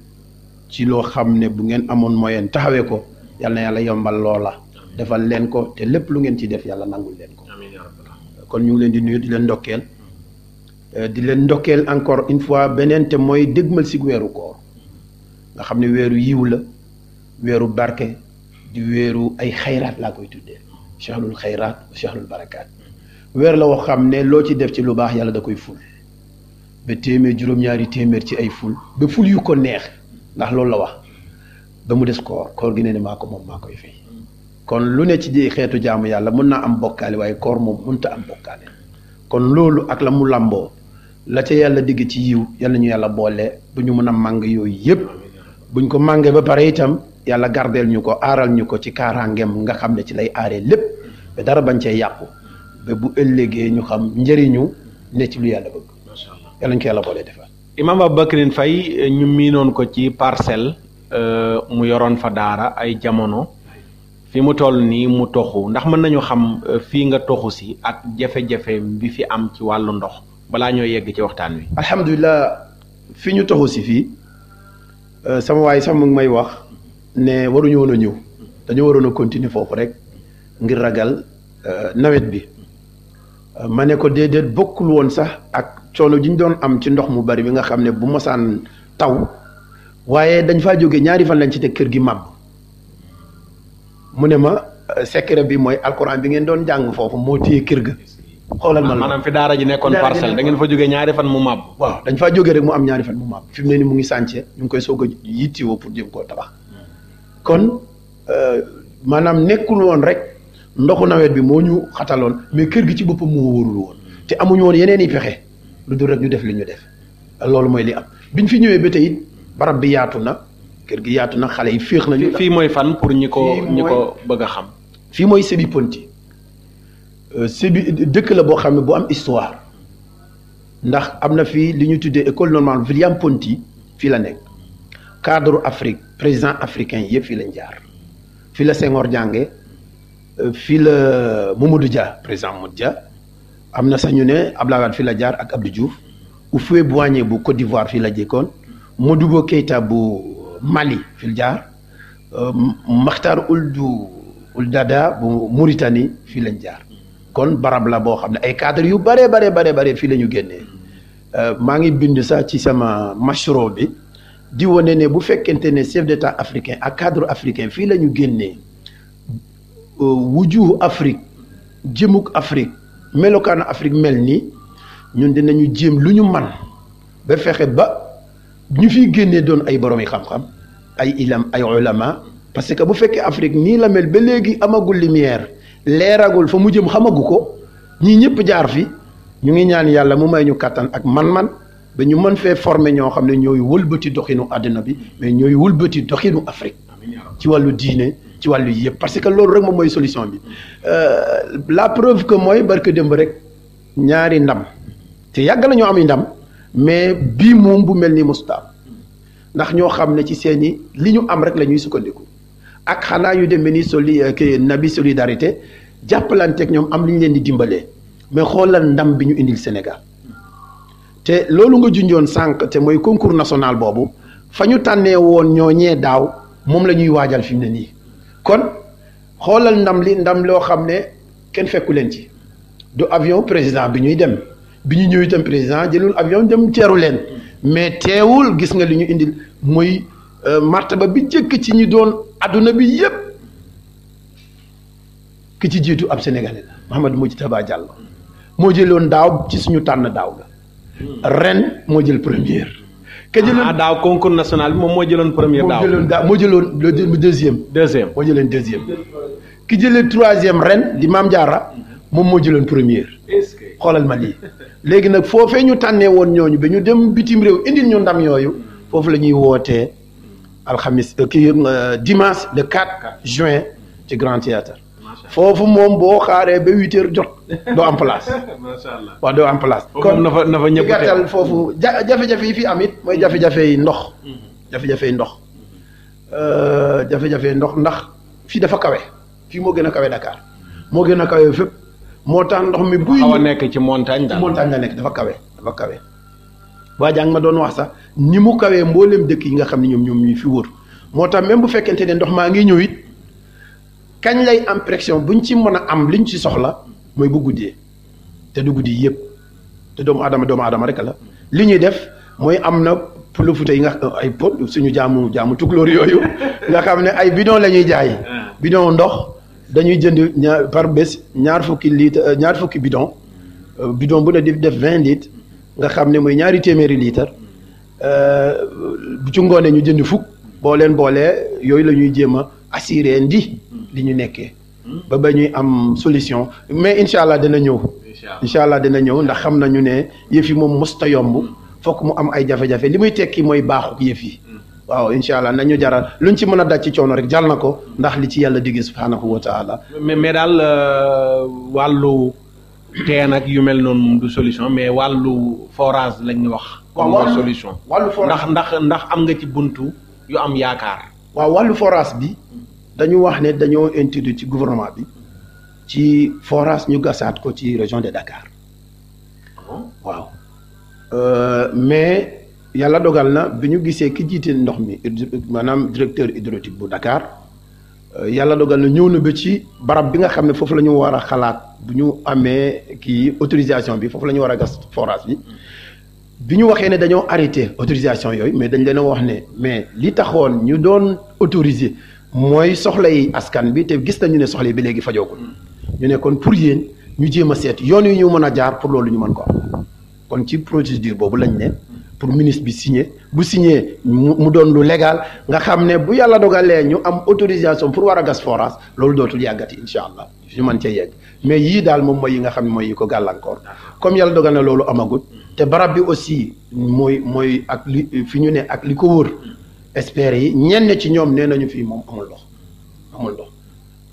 ci loo xam ne bu ngeen amoon moyen taxawee ko yal na yàlla yombal loola defal leen ko te lépp lu ngeen ci def yàlla nangul leen ko kon ñu ngi leen di nuyu di leen ndokkeel di leen ndokkeel encore une fois beneen te mooy dégmal si weeru koor nga xam ne weeru yiw la weeru barke di weeru ay xayraat laa koy tuddee shahrul xayraat shahrul barakaat weer la woo xam ne loo ci def ci lu baax yàlla da koy ful ba téeméer juróom-ñaari téeméer ci ay ful ba ful yu ko neex ndax loolu la wax ba mu des koor gi ne maa ko moom maa koy fay kon lu ne ci di xeetu jaamu yàlla mën naa am bokkaale waaye koor moom mënta am bokkaale kon loolu ak la mu làmboo la ca yàlla digg ci yiw yal na ñu yàlla boole bu ñu mën a màng yooyu yëpp buñ ko màngee ba pare itam yàlla gardeel ñu ko aaral ñu ko ci kaaraangeem nga xam ne ci lay aaree lépp ba dara bañ cee yàqu ba bu ëllëgee ñu xam njëriñu ne ci lu yàlla bëgg yàlla ñu ko yàlla boole defal. Imam Aboubacry Faye ñu miinoon ko ci Parcelles mu yoroon fa daara ay jamono fi mu toll nii mu toxu ndax mën nañu xam fii nga toxu si ak jafe-jafe bi fi am ci wàllu ndox balaa ñoo yegg ci waxtaan wi. alhamdulilah fi ñu toxu si fii sama waay sax mu ngi may wax ne waruñu woon a ñëw dañoo waroon a continuer foofu rek ngir ragal nawet bi ma ne ko déedéet bokkul woon sax ak coono ji ñu doon am ci ndox mu bari bi nga xam ne bu mosaan taw waaye dañ faa jógee ñaari fan lañ ci teg kër gi màbb mu ne ma secret bi mooy alquran bi ngeen doon jàng foofu moo téye kër ga. xoolal ma maanaam fi daara ji nekkoon Parcelles da ngeen fa jógee ñaari fan mu màbb. waaw dañ faa jógee rek mu am ñaari fan mu màbb fi mu ne ni mu ngi sànce ñu ngi koy soog a yittiwoo pour jëm koo tabax kon maanaam nekkul woon rek ndoxu nawet bi moo ñu xataloon mais kër gi ci boppam moo wóorul woon te amuñu woon yeneen i pexe lu dul rek ñu def li ñu def loolu mooy li am biñ fi ñëwee ba tey barab bi yaatu na kër gi yaatu na xale yi féex nañu. fii mooy fan pour ñi ko bëgg a xam. fii mooy Sébi Ponti Sébi dëkk la boo xam ne bu am histoire ndax am na fii li ñu tuddee école normale William Ponty fii la nekk cadre Afrique président africain yëpp fii lañ jaar fii la Senghor jànge fii la Mamadou Dia président Mamadou Dia am na sax ñu ne Abdoulaye Wade fii la jaar ak Abdou Diouf Houphouët-Boigny bu Côte d'Ivoire fii la jëkkoon Modibo Keïta bu Mali fii la jaar Makhtar Ould Dada bu Mauritanie fii lañ jaar kon barab la boo xam ne ay cadre yu bare fii la ñu génnee maa ngi bind sax ci sama mashro bi di wane ne bu fekkente ne chef d'état africain ak cadre africain fii la ñu génnee wujuhu Afrique jëmuk Afrique melokaanu Afrique mel nii ñun dinañu jéem lu ñu man ba fexe ba ñu fiy génnee doon ay borom yi xam-xam ay ulama parce que bu fekkee Afrique nii la mel ba léegi amagul lumière leeragul fa mu jëm xamagu ko ñii ñëpp jaar fi ñu ngi ñaan yàlla mu may ñu kattan ak man-man ba ñu mën fee former ñoo xam ne ñooy wëlbati doxinu àddina bi mais ñooy wëlbati doxinu Afrique ci wàllu diine ci wàllu yëpp parce que loolu rek moom mooy solution bi la preuve que mooy barke démb rek ñaari ndam te yàgg na ñoo am ndam mais bii moom bu mel ni mustaam ndax ñoo xam ne ci seeni li ñu am rek la ñuy sukkandiku ak xanaa yu demee ni nabi solidarité jàppalanteeg ñoom am li ñu leen di dimbalee mais xoolal ndam bi ñu indil Sénégal te loolu nga junjoon sànq te mooy concours national boobu fa ñu tànnee woon ñoo ñee daaw moom la ñuy waajal fi mu ne nii kon xoolal ndam loo xam ne kenn fekku leen ci du avion président bi ñuy dem bi ñu ñëw itam président jëlul avion dem teeru leen mais teewul gis nga li ñu indil mooy martaba bi jëkk ci ñi doon adduna bi yépp ki ci jiitu ab sénégalais la Mouhamadou Moujtaba Diallo moo jëloon daaw ci suñu tànn daaw la ren moo jël première. ka jëloon daaw concours national bi moom moo jëloon première daaw moo jëloon le deuxième. moo jëloon deuxième. ki jëlee troisième ren di Maam Jaara moom moo jëloon première. xoolal ma lii léegi nag foofee ñu tànnee woon ñooñu ba ñu dem bitim réew indil ñu ndam yooyu foofu la ñuy wootee alxamis dimanche le 4 juin ci Grand Théâtre foofu moom boo xaaree ba 8 heures jot doo am place. macha allah waaw doo am place. kon na fa ñëpp gàttal foofu jafe-jafe yi fi am it mooy jafe-jafe yi ndox. jafe-jafe yi ndox. jafe-jafe yi ndox ndax fii dafa kawe fii moo gën a kawe Dakar moo gën a kawe fépp moo tax ndox mi. buy xaw a nekk ci montagne daal montagne la nekk dafa kawe. waa jàng ma doon wax sax ni mu kawee mboolem dëkk yi nga xam ne ñoom ñuy fi wër moo tax même bu fekkente ne ndox maa ngi ñëw it kañ lay am pression buñ ci mën a am liñ ci soxla mooy bu guddee te du guddi yëpp te doomu aadama rek la li ñuy def mooy am na pëlëfute yi nga ay pot suñu jaamu tukulóor yooyu nga xam ne ay bidon la ñuy jaay bidon ndox dañuy jënd par bés ñaar fukki bidon bidon bu ne di def 20 litres nga xam ne mooy ñaari téeméeri litre bu ci ngoonee ñu jënd fukk boo leen boolee yooyu la ñuy jéem a assuré li ñu nekkee ba ñuy am solution mais incha allah dina ñëw. incha allah dina ñëw ndax xam nañu ne yëf yi moom mosta yomb fokk mu am ay jafe-jafe li muy tekki mooy baaxuk yëf yi waaw incha allah nañu jaral luñ ci mën a daj ci coono rek jàll na ko ndax li ci yàlla digge subhanahu wa taala. mais daal wàllu. teen ak yu mel noonu moom du solution mais wàllu forage lañ ñu wax. comme mooy solution. wàllu forage ndax am nga ci buntu yu am yaakaar. waaw wàllu forage bi dañu wax ne dañoo introduire ci gouvernement bi ci forage ñu gasaat ko ci région de Dakar waaw mais yàlla dogal na bi ñu gisee ki jiite ndox mi maanaam directeur hydraulique bu Dakar. yàlla dogal na ñëw na ba ci barab bi nga xam ne foofu la ñu war a xalaat bu ñu amee kii autorisation bi foofu la ñu war a gas forage bi ñu waxee ne dañoo arrêté autorisation yooyu mais dañ leen a wax ne mais li taxoon ñu doon autoriser mooy soxla yi askan bi te gis nañu ne soxla yi ba léegi fajoogul ñu ne kon pour yéen ñu jéem a seet yoon yu ñu mën a jaar pour loolu ñu mën ko am kon ci procédure boobu lañ ne pour ministre bi signé bu signé mu doon lu légal nga xam ne bu yàlla dogalee ñu am autorisation pour war a gas forage loolu dootul yàggati incha allah ñu mën cee yegg mais yii daal moom mooy yi nga xam ne mooy yi ko gàllankoor comme yàlla dogal na loolu amagut te barab bi aussi mooy ak li fi ñu ne ak li ko wër experts yi ñenn ci ñoom nee nañu fii moom amul ndox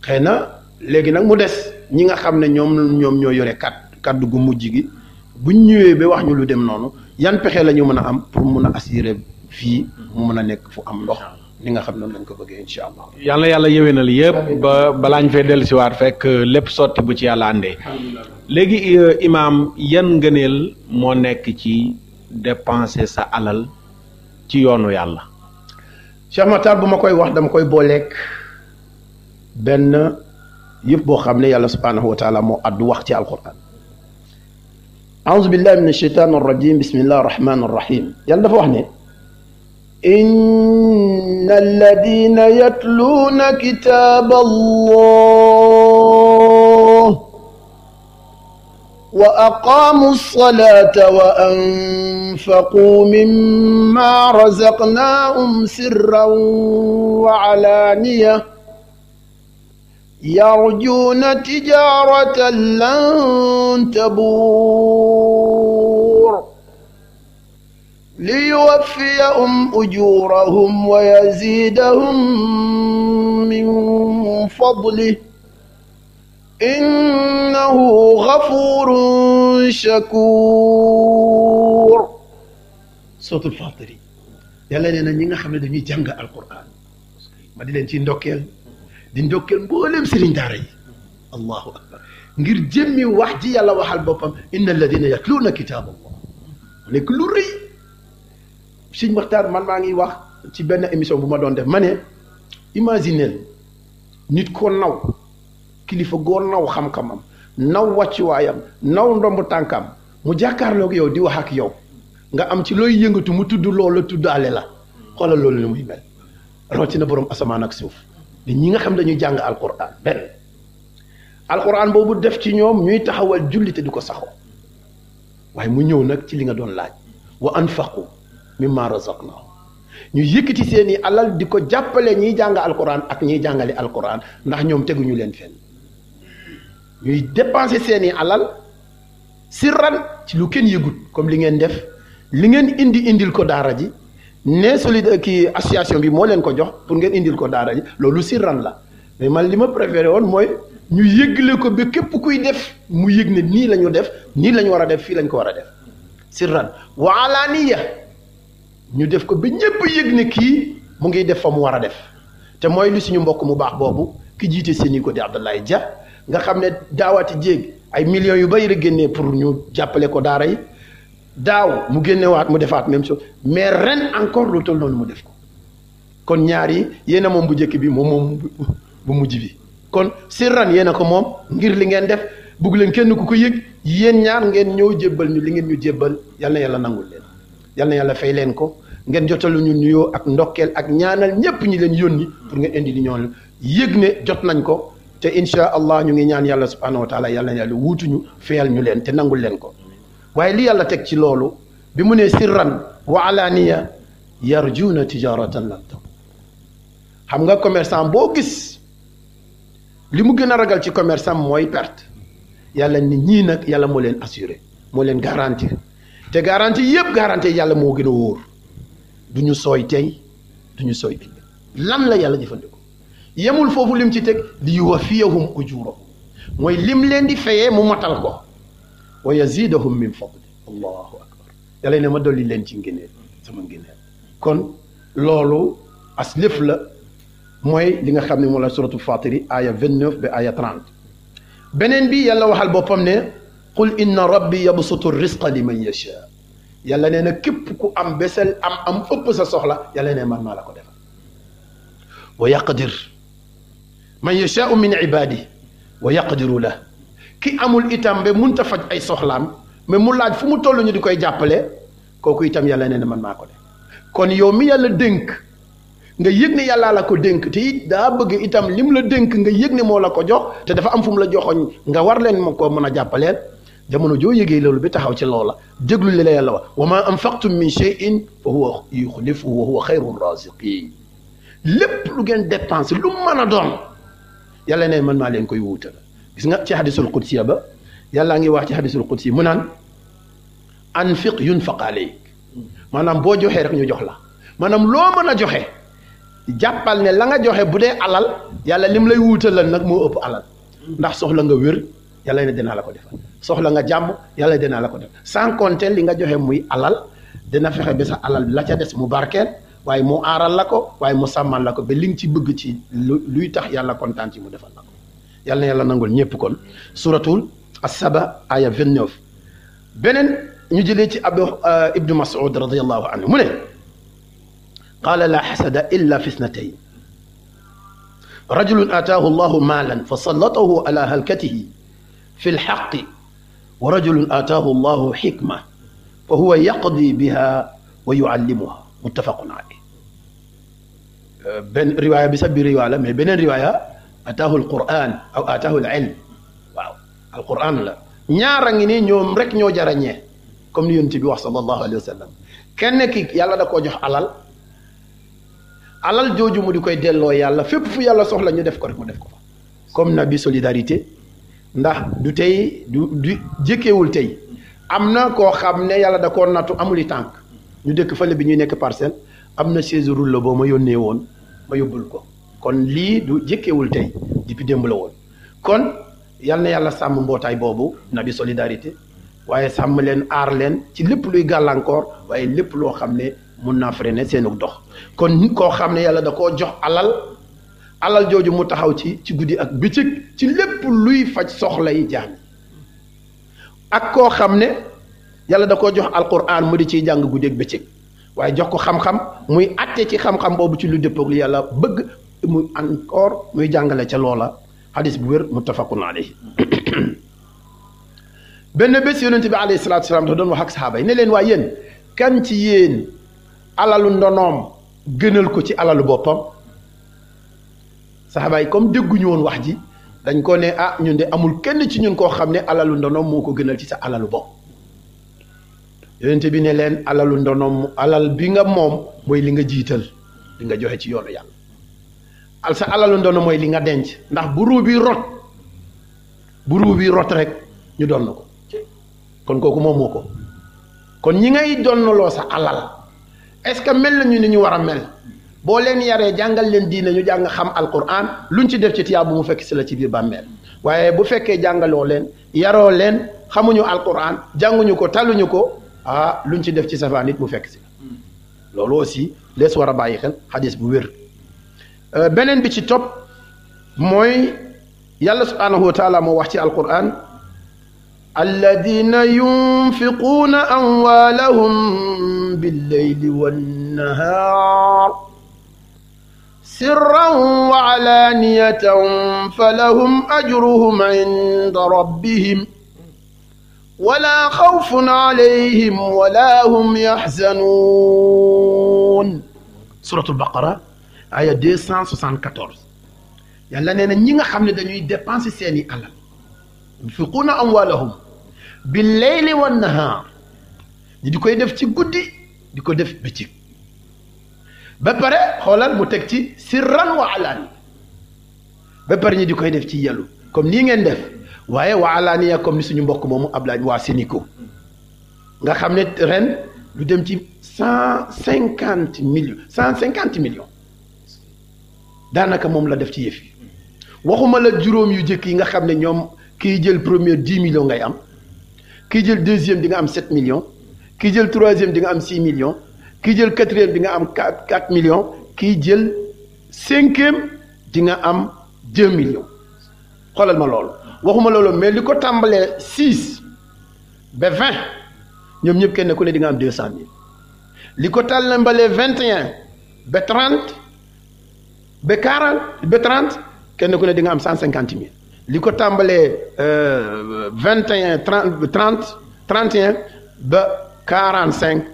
xëy na léegi nag mu des ñi nga xam ne ñoom ñoo yore kaddu gu mujj gi buñ ñëwee ba wax ñu lu dem noonu yan pexe la ñu mën a am pour mun a assurer fii mu mën a nekk fu am ndox ni nga xam noonu lañ ko bëggee incha allah. yàlla yéwénal yëpp ba balaa ñu fee dellusiwaat fekk lépp sotti bu ci yàlla àndee. léegi imaam yan ngëneel moo nekk ci dépenser sa alal ci yoonu yàlla. Cheikh Matar bu ma koy wax dama koy booleeg benn yëpp boo xam ne yàlla subhanahu wa taala moo addu wax ci alquran. أعوذ بالله من الشيطان الرجيم بسم الله الرحمن الرحيم يلا فوحني إن الذين يتلون كتاب الله وأقاموا الصلاة وأنفقوا مما رزقناهم سرا وعلانية يرجون تجارة لن تبور ليوفيهم أجورهم ويزيدهم من فضله إنه غفور شكور صوت الفاطري يلا نينا نيغا خامني دانيي جانغ القرآن ما دي لين سي ندوكيل di ndokkeel mboolem sëriñ daara yi allahu akbar ngir jëmmi wax ji yàlla waxal boppam inna alladina yatluuna kitaab allah nekk lu rëy sëñ Maxtaar man maa ngi wax ci benn émission bu ma doon def ma ne imagineel nit ko naw kilifa goo naw xam-xamam naw wàccuwaayam naw ndomb tànkam mu jàkkaarloog yow di wax ak yow nga am ci looy yëngatu mu tudd loolu tuddaale la xoolal loolu ni muy mel rawatina borom asamaan ak suuf ñi nga xam dañuy jàng alquran benn alquran boobu def ci ñoom ñuy taxawal julli te di ko saxoo waaye mu ñëw nag ci li nga doon laaj wa anfaqu mimma razaqnahum ñu yëkkati seeni alal di ko jàppale ñiy jàng alquran ak ñiy jàngale alquran ndax ñoom teguñu leen fenn ñuy dépenser seeni alal sirran ci lu kenn yëgut comme li ngeen def li ngeen indil ko daara ji ne solide kii association bi moo leen ko jox pour ngeen indil ko daara ji loolu sirran la mais man li ma préféré woon mooy ñu yëgle ko ba képp kuy def mu yëg ne nii la ñu def nii la ñu war a def fii lañ ko war a def sirran wa alaaniya ñu def ko ba ñëpp yëg ne kii mu ngi def fa mu war a def te mooy li suñu mbokk mu baax boobu ki jiite seeni ko di Abdoulaye Dia nga xam ne daawaati jéeg ay millions yu bari la génnee pour ñu jàppale ko daara yi daaw mu génnewaat mu defaat même chose mais ren encore lu toll noonu mu def ko kon ñaar yi yéen a moom bu njëkk bi moom bu mujj bi kon sirran yéen a ko moom ngir li ngeen def bugg leen kenn ku ko yëg yéen ñaar ngeen ñëw jébbal ñu li ngeen ñu jébbal yal na yàlla nangul leen yal na yàlla fay leen ko ngeen jotalu ñu nuyoo ak ndokkeel ak ñaanal ñépp ñi leen yónni pour nga indi li ñoon yëg ne jot nañ ko te insha allah ñu ngi ñaan yàlla subhanahu wa taala yal na yàlla wuutuñu feyal ñu leen te nangul leen ko waaye li yàlla teg ci loolu bi mu nee sirran wa alaaniya yarjuuna tijaratan lan tabur xam nga commerçant boo gis li mu gën a ragal ci commerçant mooy perte yàlla ni ñii nag yàlla moo leen assuré moo leen garantir te garantie yëpp garantie yàlla moo gën a wóor du ñu sooy tey du ñu sooy ëllëg lan la yàlla jëfandikoo yemul foofu lim ci teg li yuwaffiyahum ujurahum mooy lim leen di fayee mu matal ko wa yazidahum min fadli allahu akbar yàlla ne ma dolli leen ci ngëneel sama ngëneel kon loolu as lëf la mooy li nga xam ne moo la suratul fatiri aya 29 ba aya 30 beneen bi yàlla waxal boppam ne qul inna rabbi yabsutu risqa liman yasha yàlla nee na képp ku am besel am ëpp sa soxla yàlla ne man maa la ko defal wa yaqdir man yashaau min ibadi wa yaqdiru la ki amul itam ba munta faj ay soxlaam mais mu laaj fu mu toll ñu di koy jàppale kooku itam yàlla nee na man maa ko def kon yow mi yàlla dénk nga yëg ne yàllaa la ko dénk te it daa bëgg itam lim la dénk nga yëg ne moo la ko jox te dafa am fu mu la joxoñ nga war leen ma ko mën a jàppaleel jamono joo yëgee loolu bi taxaw ci loola déglu li la yàlla wax wa ma anfaqtum min shay'in fa huwa yuxlifuhu wa huwa xayru raziqin lépp lu ngeen dépense lu mën a doon yàlla ne man maa leen koy wuutal gis nga ci hadisul qudsiya ba yàllaa ngi wax ci hadisul qudsi mu naan anfiq yunfaq alayk maanaam boo joxee rek ñu jox la maanaam loo mën a joxe jàppal ne la nga joxe bu dee alal yàlla lim lay wuutalal nag moo ëpp alal ndax soxla nga wér yàlla ne dinaa la ko defal soxla nga jàmm yàlla dinaa la ko def sans compter li nga joxe muy alal dina fexe ba sa alal la ca des mu barkeel waaye mu aaral la ko waaye mu sàmmal la ko ba li nga ci bëgg ci luy tax yàlla kontaan ci mu defal la ko yàlla na yàlla nangul ñépp kon suratul as-saba aya 29 beneen ñu jëlee ci ibnu mas'ud radiyallahu anhu mu ne qaala la xasada illa fi snatayn rajulun ataahu allahu maalan fa sallatahu ala halkatihi fi lxaqi wa rajulun ataahu allahu xikma fa huwa yaqdi biha wa yuallimuha muttafaqun alayh benn riwaaya bi sax bi riwaaya la mais beneen riwaaya ataahu alquran aw ataahu alilm waaw alquran la ñaara ngi nii ñoom rek ñoo jarañee comme ni yonent bi wax sallallahu alayhi wa sallam kenn ki yàlla da koo jox alal jooju mu di koy delloo yàlla fépp fu yàlla soxla ñu def ko rek mu def ko fa comme Nabi solidarité ndax du tey du jëkkeewul tey am na koo xam ne yàlla da koo nattu amuli tànk ñu dëkk fële bi ñuy nekk parcelle am na chaise roule boo ma yónnee woon ma yóbbul ko kon lii du jëkkeewul tey depuis démb la woon kon yal na yàlla sàmm mbootaay boobu Nabi solidarité waaye sàmm leen aar leen ci lépp luy gàllankoor waaye lépp loo xam ne mun naa freiner seenu dox kon koo xam ne yàlla da koo jox alal jooju mu taxaw ci guddi ak bëccëg ci lépp luy faj soxla yi jaam ak koo xam ne yàlla da koo jox alquran mu di ciy jàng guddi ak bëccëg waaye jox ko xam-xam muy atte ci xam-xam boobu ci lu dëppoog li yàlla bëgg muy encore muy jàngale ca loola hadis bu wér muttafaqun alayhi benn bés yonente bi alayhi salaatu salaam dafa doon wax ak saxaaba yi ne leen waa yéen kan ci yéen alalu ndonoom gënal ko ci alalu boppam saxaaba yi comme dégguñu woon wax ji dañ ko ne ah ñun de amul kenn ci ñun koo xam ne alalu ndonoom moo ko gënal ci sa alalu bopp yonente bi ne leen alalu ndonoom alal bi nga moom mooy li nga jiital li nga joxe ci yoonu yàlla sa alalu ndono mooy li nga denc ndax bu ruu bi rot rek ñu doon na ko kon kooku moom moo ko kon ñi ngay donnaloo sa alal est-ce que mel nañu ni ñu war a mel boo leen yaree jàngal leen diine ñu jàng xam alquran luñ ci def ci tiyaa bu mu fekk si la ci biir bàmmeel waaye bu fekkee jàngaloo leen yaroo leen xamuñu alquran jànguñu ko taluñu ko luñ ci def ci safaan it mu fekk si loolu aussi lees war a bàyyi xel xadis bu wér beneen bi ci topp mooy yàlla subhanahu wa taala moo wax ci alquran alladina yunfiquuna amwaalahum billayli wannahaar sirran wa alaaniyatan falahum ajruhum inda rabbihim wala xawfun alayhim wala hum yaxzanuun suratul baqara aya 274 yàlla nee na ñi nga xam ne dañuy dépenser seeni alal yunfiquuna amwaalahum bil layli wan nahaar ñi di koy def ci guddi di ko def bëccëg ba pare xoolal mu teg ci sirran wa alaani ba pare ñi di koy def ci yàllu comme nii ngeen def waaye wa alaaniya comme ni suñu mbokk moomu Ablaye waa Sénico nga xam ne ren lu dem ci 150 millions daanaka moom la def ci yëf yi waxuma la juróom yu jëkk yi nga xam ne ñoom kii jël première 10 millions ngay am kii jël deuxième di nga am 7 millions kii jël troisième di nga am 6 millions kii jël quatrième di nga am 4 millions kii jël cinquième di nga am 2 millions xoolal ma loolu waxuma loolu mais li ko tàmbalee 6 ba 20 ñoom ñëpp kenn ku ne di nga am 200 000 li ko tàmbalee 21 ba 30 ba 40 ba 30 kenn ku ne di nga am 150 000 li ko tàmbalee 21 30 31 ba 45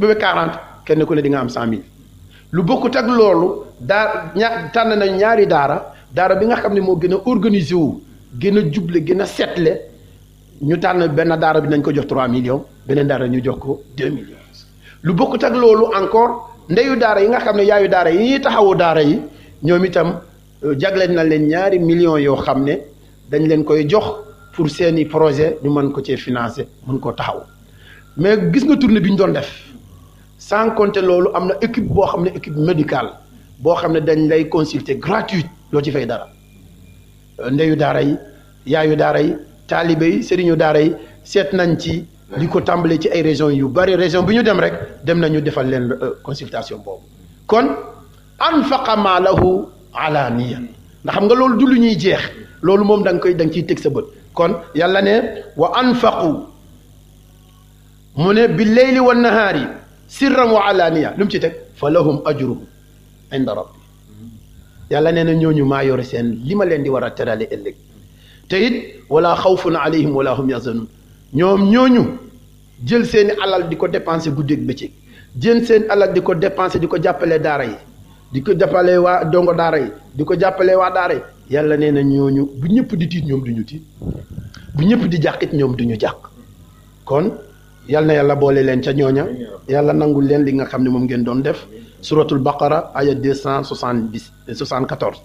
ba 40 kenn ku ne di nga am 100 000 lu bokkut ak loolu tànn nañ ñaari daara bi nga xam ne moo gën a organisé wu gën a juble gën a setle ñu tànn benn daara bi nañ ko jox 3 millions beneen daara ñu jox ko 2 millions lu bokkut ak loolu encore ndeyu daara yi nga xam ne yaayu daara yi taxawu daara yi ñoom itam jagleen na leen ñaari millions yoo xam ne dañ leen koy jox pour seeni projet ñu mën ko cee financer mën koo taxaw mais gis nga tournée bi ñu doon def sans compter loolu am na équipe boo xam ne équipe médicale boo xam ne dañ lay consulter gratuite loo ci fay dara ndeyu daara yi yaayu daara yi taalibe yi sëriñu daara yi seet nañ ci li ko tàmbalee ci ay régions yu bari région bi ñu dem rek dem nañu defal leen consultation boobu kon anfaqa maalahu alaaniya ndax xam nga loolu du lu ñuy jeex loolu moom da nga ciy teg sa bët kon yàlla ne wa anfaqu mu ne bi leyli wa nahaari sirran wa alaaniya lu mu ci teg fa lahum ajruhum inda rabbi yàlla nee na ñooñu maa yore seen li ma leen di war a terale ëllëg te it wala xawfun alayhim wala hum yaxzanun ñoom ñooñu jël seeni alal di ko dépensé guddeeg bëccëg jël seen alal di ko dépensé di ko jàppale daara yi di ko jàppale waa dongo daara yi di ko jàppale waa daara yi yàlla nee na ñooñu bu ñëpp di tiit ñoom duñu tiit bu ñëpp di jàqit ñoom duñu jàq kon yal na yàlla boole leen ca ñooña yàlla nangul leen li nga xam ne moom ngeen doon def suratul baqara aya 274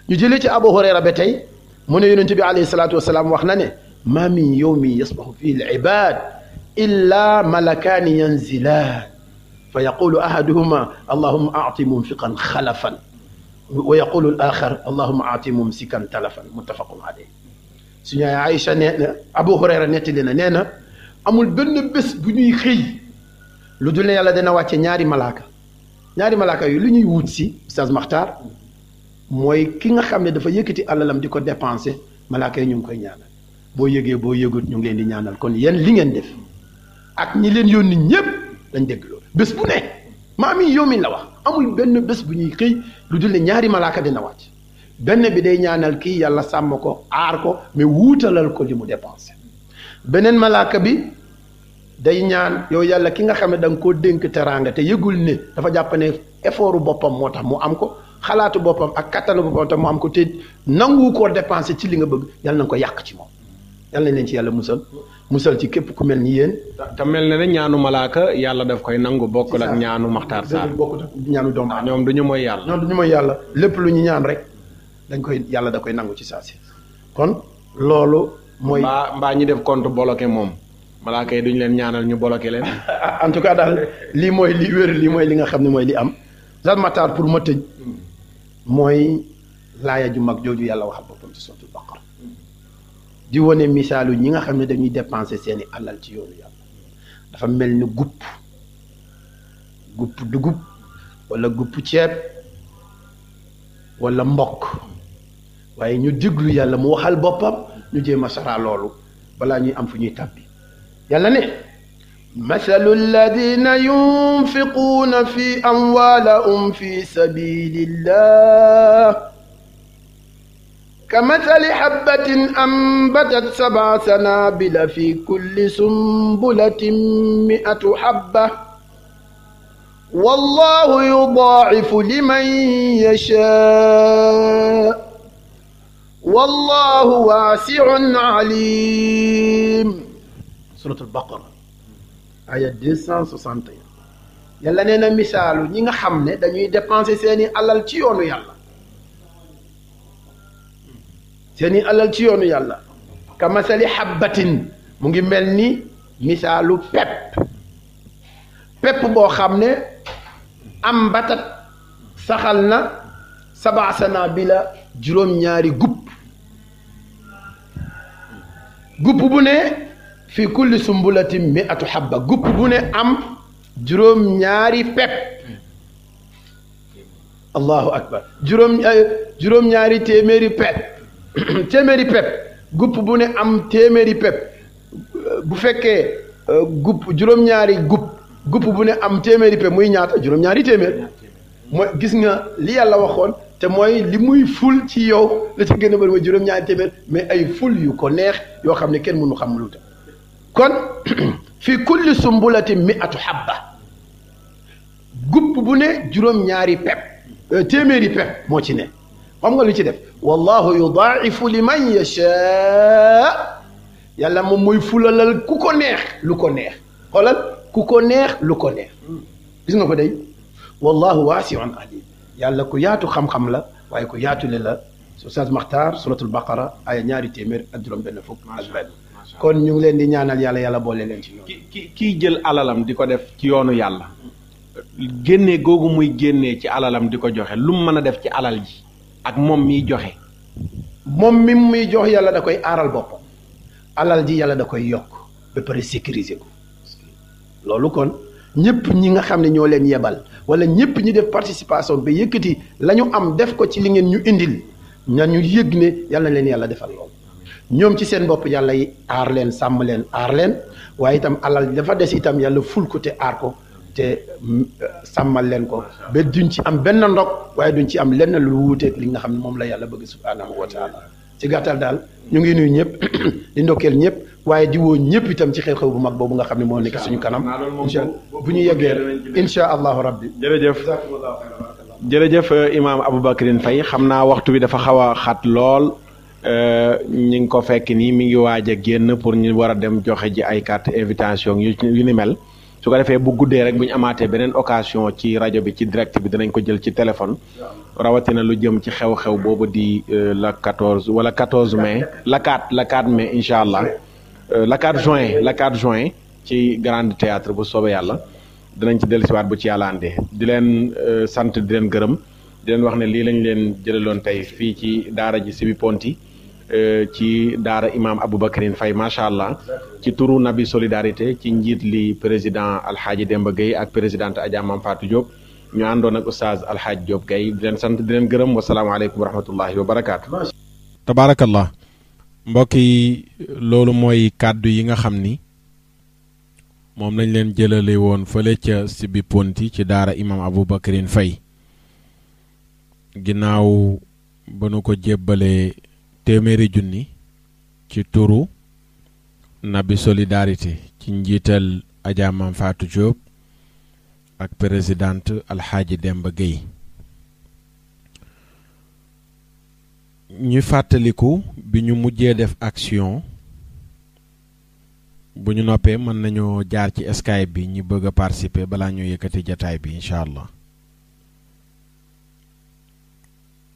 ñu jëlee ci abu hurayra ba tey mu ne yonente bi alayhi salaatu wasalaam wax na ne ma min yawmin yasbahu fihi al ibad illa malakaani yanzilaan fa yaqulu ahaduhuma allahumma aati munfiqan xalafan wa yaqulu al axar allahumma aati mumsikan talafan muttafaqun alayhi suñu Aïcha nee na abu hurayra nettali na nee na amul benn bés bu ñuy xëy lu dul ne yàlla dana wàcce ñaari malaaka yu lu ñuy wut si Oustaz Makhtar mooy ki nga xam ne dafa yëkkati alalam di ko dépensé malaaka yi ñu ngi koy ñaanal boo yëgee boo yëgut ñu ngi leen di ñaanal kon yéen li ngeen def ak ñi leen yónni ñëpp dañ dégg loolu bés bu ne maa mi yóomin la wax amul benn bés bu ñuy xëy lu dul ne ñaari malaaka dina wàcc benn bi day ñaanal kii yàlla sàmm ko aar ko mais wuutalal ko li mu dépensé beneen malaaka bi day ñaan yow yàlla ki nga xam ne da nga koo dénk teraanga te yëgul ne dafa jàpp ne effortu boppam moo tax mu am ko xalaatu boppam ak kattanu boppam tax mu am ko te nangu koo dépensé ci li nga bëgg yàlla na nga ko yàq ci moom yàlla nañ leen ci yàlla musal ci képp ku mel ni yéen. te mel na ne ñaanu malaaka yàlla daf koy nangu bokkul ak ñaanu Makhtar Sarr bokkul ak ñaanu doomu ñoom du ñu mooy yàlla. ñoom du ñu mooy yàlla lépp lu ñu ñaan rek dañ koy yàlla da koy nangu ci saa si kon loolu. mooy mbaa ñi def compte bloqué moom malaaka yi duñu leen ñaanal ñu bloqué leen. en tout cas daal lii mooy li wér lii mooy li nga xam ne mooy li am Oustaz Makhtar pour ma tëj mooy laaya ju mag jooju yàlla waxal boppam ci suratul baqara di wone misaalu ñi nga xam ne dañuy dépenser seeni alal ci yoonu yàlla dafa mel ni gupp dugub wala gupp ceeb wala mbokk waaye ñu déglu yàlla mu waxal boppam ñu jéem a saraa loolu balaa ñuy am fu ñuy tàbbi yàlla ne مثل الذين ينفقون في أموالهم في سبيل الله كمثل حبة أنبتت 7 سنابل في كل سنبلة 100 حبة والله يضاعف لمن يشاء والله واسع عليم. سورة البقرة aya 261 yàlla nee na misaalu ñi nga xam ne dañuy dépenser seeni alal ci yoonu yàlla ka masali habbatin mu ngi mel ni misaalu pepp boo xam ne am batat saxal na 7 sanabila juróom-ñaari gupp bu ne fi kulli sumbulatin 100 habba gupp bu ne am juróom-ñaari pepp allahu akbar juróom-ñaari téeméeri pepp gupp bu ne am téeméeri pepp bu fekkee juróom-ñaari gupp bu ne am téeméeri pepp muy ñaata juróom-ñaari téeméer mooy gis nga li yàlla waxoon te mooy li muy ful ci yow la ci gën a bëri mooy juróom-ñaari téeméer mais ay ful yu ko neex yoo xam ne kenn mënu xam lu tax kon fi kulli sumbulatin 100 habba gupp bu ne juróom-ñaari pepp téeméeri pepp moo ci ne xam nga lu ci def wallahu yudaa'ifu liman yashaa yàlla moom mooy fulalal ku ko neex lu ko neex xoolal ku ko neex lu ko neex gis nga ko day wallahu waasi'un alim yàlla ku yaatu xam-xam la waaye ku yaatu le la Oustaz Makhtar suratul baqara aya 200 kon ñu ngi leen di ñaanal yàlla boole leen ci ñoom. kii jël alalam di ko def ci yoonu yàlla génne googu muy génnee ci alalam di ko joxe lu mu mën a def ci alal ji ak moom miy joxe. moom mi muy jox yàlla da koy aaral boppam alal ji yàlla da koy yokk ba pare sécuriser ko loolu kon ñëpp ñi nga xam ne ñoo leen yebal wala ñëpp ñi def participation ba yëkkati la ñu am def ko ci li ngeen ñu indil ña ñu yëg ne yàlla leen yàlla defal loolu. ñoom ci seen bopp yàlla yi aar leen sàmm leen aar leen waaye itam alal dafa des itam yàlla ful ko te aar ko te sàmmal leen ko ba duñ ci am benn ndog waaye duñ ci am lenn lu wuuteeg li nga xam ne moom la yàlla bëgg subhaanahu wa taala ci gàttal daal ñu ngi nuyu ñëpp di ndokkeel ñëpp waaye di woo ñëpp itam ci xew-xew bu mag boobu nga xam ne moo nekk suñu kanam incha bu ñu yeggee incha allahu rabbi. jërëjëf imaam Aboubacrine Faye xam naa waxtu bi dafa xaw a xat lool. ñi ngi ko fekk nii mi ngi waaj a génn pour ñu war a dem joxe ji ay carte invitation yu ni mel su ko defee bu guddee rek bu ñu amaatee beneen occasion ci rajo bi ci direct bi dinañ ko jël ci téléphone rawatina lu jëm ci xew-xew boobu di la 14 wala 14 mai la 4 mai incha allah la 4 juin ci Grand Théâtre bu soobee yàlla dinañ ci dellusiwaat bu ci yàlla andee di leen sant di leen gërëm di leen wax ne lii lañ leen jëlaloon tey fii ci daara ji Sibi Ponti ci daara imam Aboubacrine Faye macha allah ci turu Nabi Solidarité ci njiit li président Alxaaji Demba Gueye ak présidente Adja Mam Fatou Diop ñu àndoon ak oustaz Alxaaji Diop Gueye di leen sant di leen gërëm wasalaamaaleykum wa rahmatullahi wa barakaatu. tabaarakallah mbokk yi loolu mooy kàddu yi nga xam ni moom lañ leen jëlale woon fële ca Sibi Ponti ci daara imam Aboubacrine Faye ginnaaw ba nu ko jébbalee téeméeri junni ci turu Nabi Solidarité ci njiital Adja Mam Fatou Diop ak présidente Alxaaji Demba Gueye ñu fàttaliku bi ñu mujjee def action bu ñu noppee mën nañoo jaar ci Skype bi ñu bëgg a participer balaa ñu yëkkati jataay bi incha allah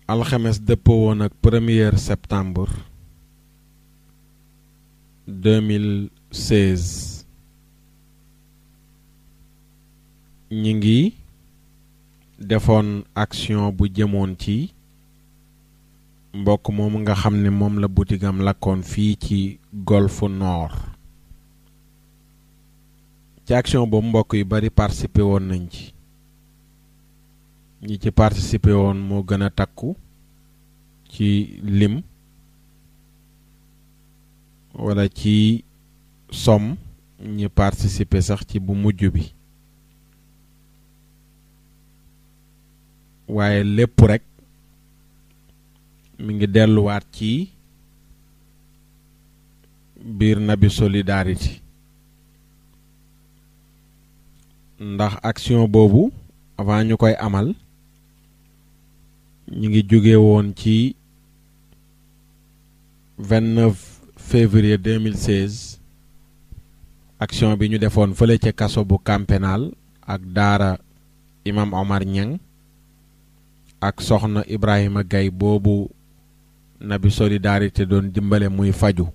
alxames dëppoo woon ak 1er septembre 2016 ñi ngi defoon action bu jëmoon ci mbokk moomu nga xam ne moom la butigam lakkoon fii ci Golfe Nord. ci action boobu mbokk yu bari participé woon nañ ci. ñi ci participé woon moo gën a takku ci lim wala ci somme ñi participé sax ci bu mujj bi. waaye lépp rek mi ngi delluwaat ci biir Nabi Solidarité ndax action boobu avant ñu koy amal ñu ngi jóge woon ci 29 février 2016 action bi ñu defoon fële ca kaso bu Camp Pénal ak daara Imam Omar Niang ak soxna Ibrahima Gaye boobu Nabi Solidarité doon dimbale muy faju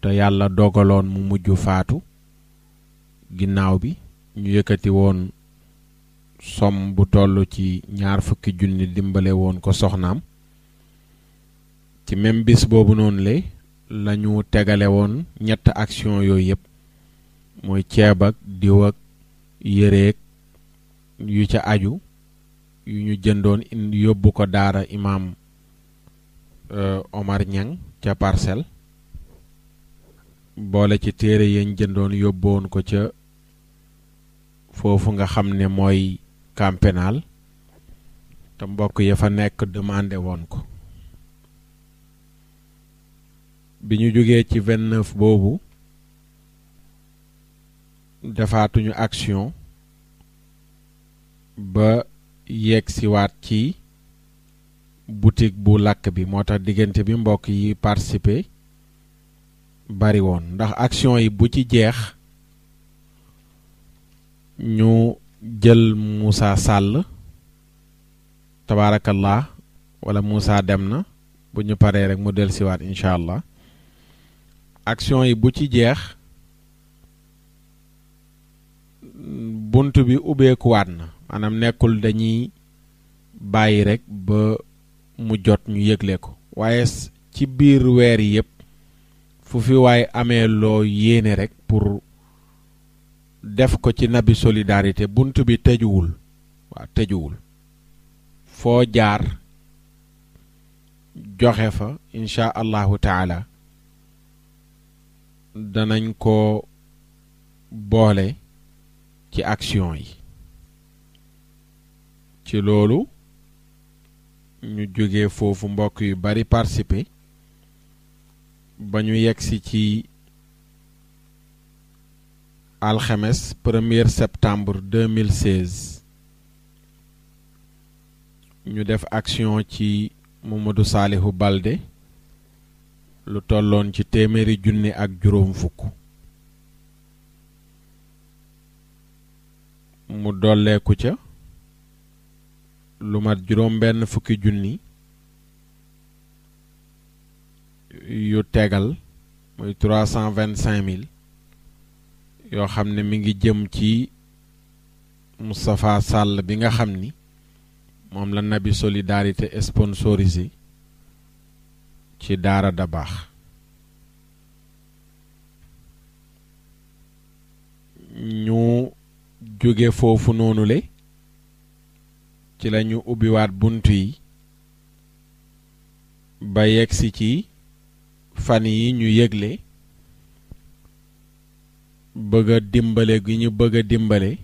te yàlla dogaloon mu mujj faatu. ginnaaw bi ñu yëkkati woon somme bu toll ci 20 junni dimbale woon ko soxnaam. ci même bis boobu noonu lañu tegale woon ñett action yooyu yëpp mooy ceeb ak diw ak yëreek yu ca aju yu ñu jëndoon yóbbu ko daara Imam Omar Niang ca Parcelles boole ci téere yañ jëndoon yóbboon ko ca foofu nga xam ne mooy Camp Pénal te mbokk ya fa nekk demandé woon ko. bi ñu jógee ci 29 boobu defaatuñu action ba yegg si waat ci boutique bu lakk bi moo tax diggante bi mbokk yi participer bari woon ndax action yi bu ci jeex ñu jël Moussa Sall tabaarakallah wala Moussa dem na bu ñu paree rek mu dellusiwaat incha allah. action yi bu ci jeex bunt bi ubbeekuwaat na maanaam nekkul dañuy bàyyi rek ba mu jot ñu yëgle ko waaye ci biir weer yi yëpp fu fi waaye amee loo yéene rek pour def ko ci Nabi Solidarité bunt bi tëjuwul waaw tëjuwul foo jaar joxe fa incha allahu taala danañ ko boole ci action yi. ci loolu ñu jógee foofu mbokk yu bari participer ba ñu yegsi ci alxames 1er septembre 2016 ñu def action ci Mamadou Salihou Balde lu tolloon ci 100 junni ak juróom fukk mu dolleeku ca lu mat juróom benn fukki junni yu tegal muy 325 000 yoo xam ne mi ngi jëm ci Moustapha Sall bi nga xam ni moom la Nabi Solidarité sponsorisé ci daara Dabaax ñu jóge foofu noonu le ci lañu ubbiwaat bunt yi ba yegsi ci fan yi ñu yëgle bëgg a dimbale gi ñu bëgg a dimbale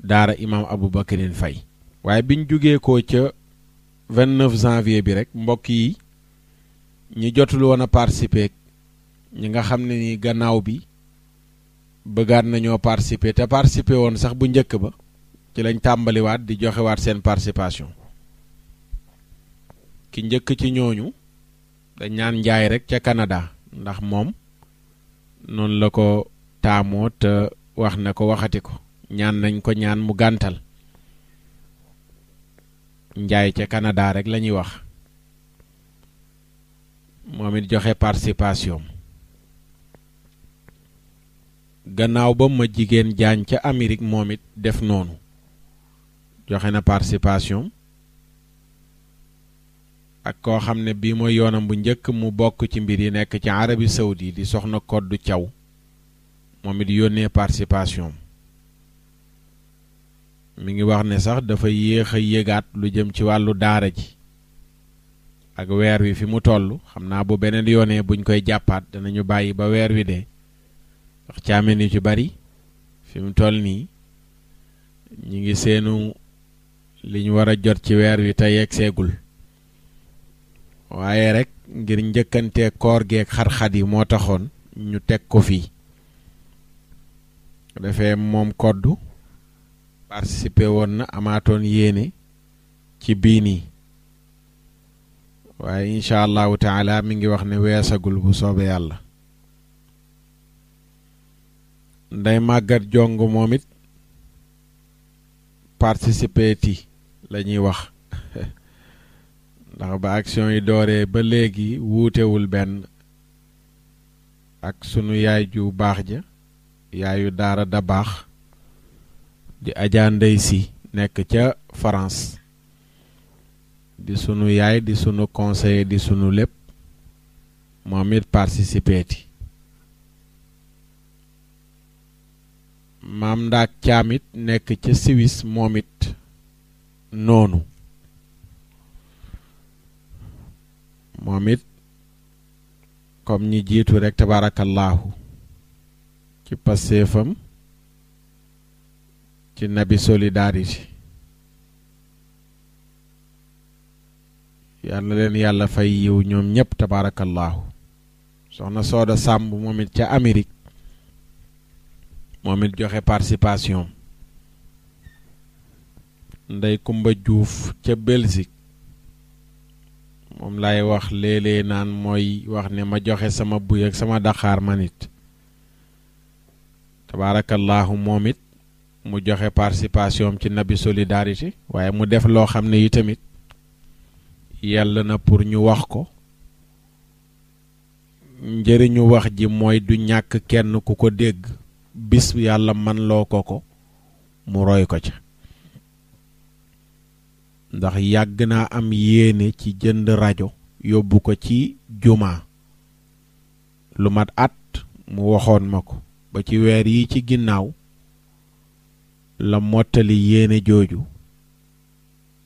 daara Imam Aboubacrine Faye waaye biñ jógee ko ca 29 janvier bi rek mbokk yi ñi jotul woon a participer ñi nga xam ne ni gannaaw bi bëggaat nañoo participer te participer woon sax bu njëkk ba ci lañ tàmbaliwaat di joxewaat seen participation ki njëkk ci ñooñu dañ ñaan njaay rek ca Canada ndax moom noonu la ko taamoo te wax na ko waxati ko ñaan nañ ko ñaan mu gàntal njaay ca Canada rek la ñuy wax moom it joxe participation gannaaw ba ma jigéen jaañ ca Amérique moom it def noonu joxe na participation ak koo xam ne bii mooy yoonam bu njëkk mu bokk ci mbir yi nekk ci Arabie Saoudi di soxna Koddu Thiaw moom it yónnee participation mi ngi wax ne sax dafa yéex a yëgaat lu jëm ci wàllu daara ji ak weer wi fi mu toll xam naa bu beneen yoonee buñ koy jàppaat danañu bàyyi ba weer wi dee ndax caamen yu ci bari fi mu toll nii ñi ngi seenu liñ war a jot ci weer wi te yegg seegul waaye rek ngir njëkkante koor geeg xar-xat yi moo taxoon ñu teg ko fii defee moom Koddu participé woon na amaatoon yéene ci bii nii waaye incha allahu taala mi ngi wax ne weesagul bu soobee yàlla. Ndey Màggat Jong moom it participé ti la ñuy wax ndax ba action yi dooree ba léegi wuutewul benn ak sunu yaay ju baax ja yaayu daara da baax di Adja Ndey Si nekk ca France di sunu yaay di sunu conseiller di sunu lépp moom it participé ti maam Ndaak Caam it nekk ca Suisse moom it noonu moom it comme ñi jiitu rek tabaarakallaahu ci passeefam ci Nabi Solidarité yàlla leen yàlla fay yiw ñoom ñépp tabaarakallaahu soxna Sooda Sàmb moom it ca Amérique moom it joxe participation Ndey Kumba Juuf ca Belgique moom lay wax léeg-léeg naan mooy wax ne ma joxe sama buy ak sama daxaar ma nit tabaarakallaahu moom it mu joxe participation ci Nabi Solidarité waaye mu def loo xam ne yi tamit yàlla na pour ñu wax ko njëriñu wax ji mooy du ñàkk kenn ku ko dégg bis yàlla man loo ko mu roy ko ca ndax yàgg naa am yéene ci jënd rajo yóbbu ko ci jumaa lu mat at mu waxoon ma ko ba ci weer yi ci ginnaaw la mottali yéene jooju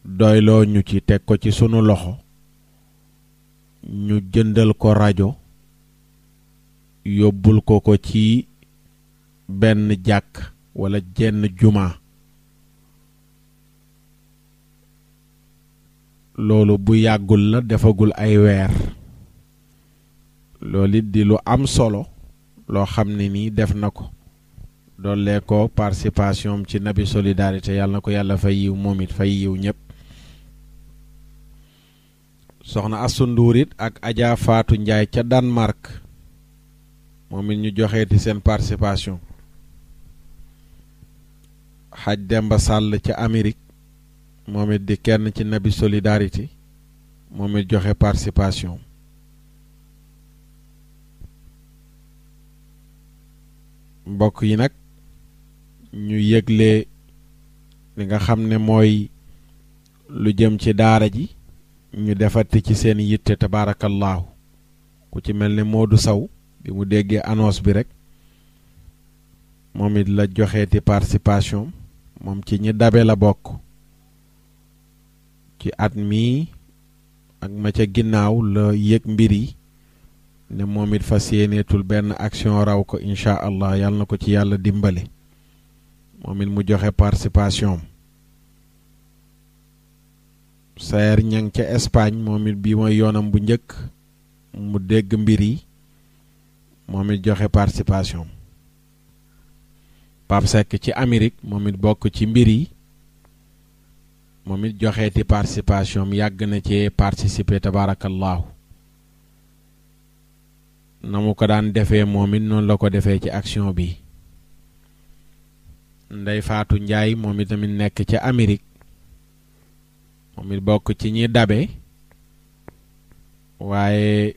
doyloo ñu ci teg ko ci sunu loxo ñu jëndal ko rajo yóbbul ko ci benn jàkk wala jenn jumaa loolu bu yàggul la defagul ay weer loolu it di lu am solo loo xam ne nii def na ko doole ko participation ci Nabi Solidarité yàlla na ko yàlla fay yiw moom it fay yiw ñépp soxna Astu Nduur it ak Adja Faatu Njaay ca Danemark moom it ñu joxeeti seen participation Xaj Demba Sàll ca Amérique moom it di kenn ci Nabi Solidarité moom it joxe participation mbokk yi nag ñu yëgle li nga xam ne mooy lu jëm ci daara ji ñu defati ci seen yitte tabaarakallaahu ku ci mel ne Modou Saw bi mu déggee annonce bi rek moom it la joxeeti participation moom ci ñi dabe la bokk ci at mii ak ma ca ginnaaw la yëg mbir yi ne moom it fas yéeneetul benn action raw ko incha allah yàlla na ko ci yàlla dimbale moom it mu joxe participation Sayer Ñang ca Espagne moom it bii mooy yoonam bu njëkk mu dégg mbir yi moom it joxe participation Pape Seck ci Amérique moom it bokk ci mbir yi moom it joxeeti participation yàgg na ci participer tabaarakallaahu na mu ko daan defee moom it noonu la ko defee ci action bi Ndey Faatu Njaay moom it tamit nekk ca Amérique moom it bokk ci ñi dabe waaye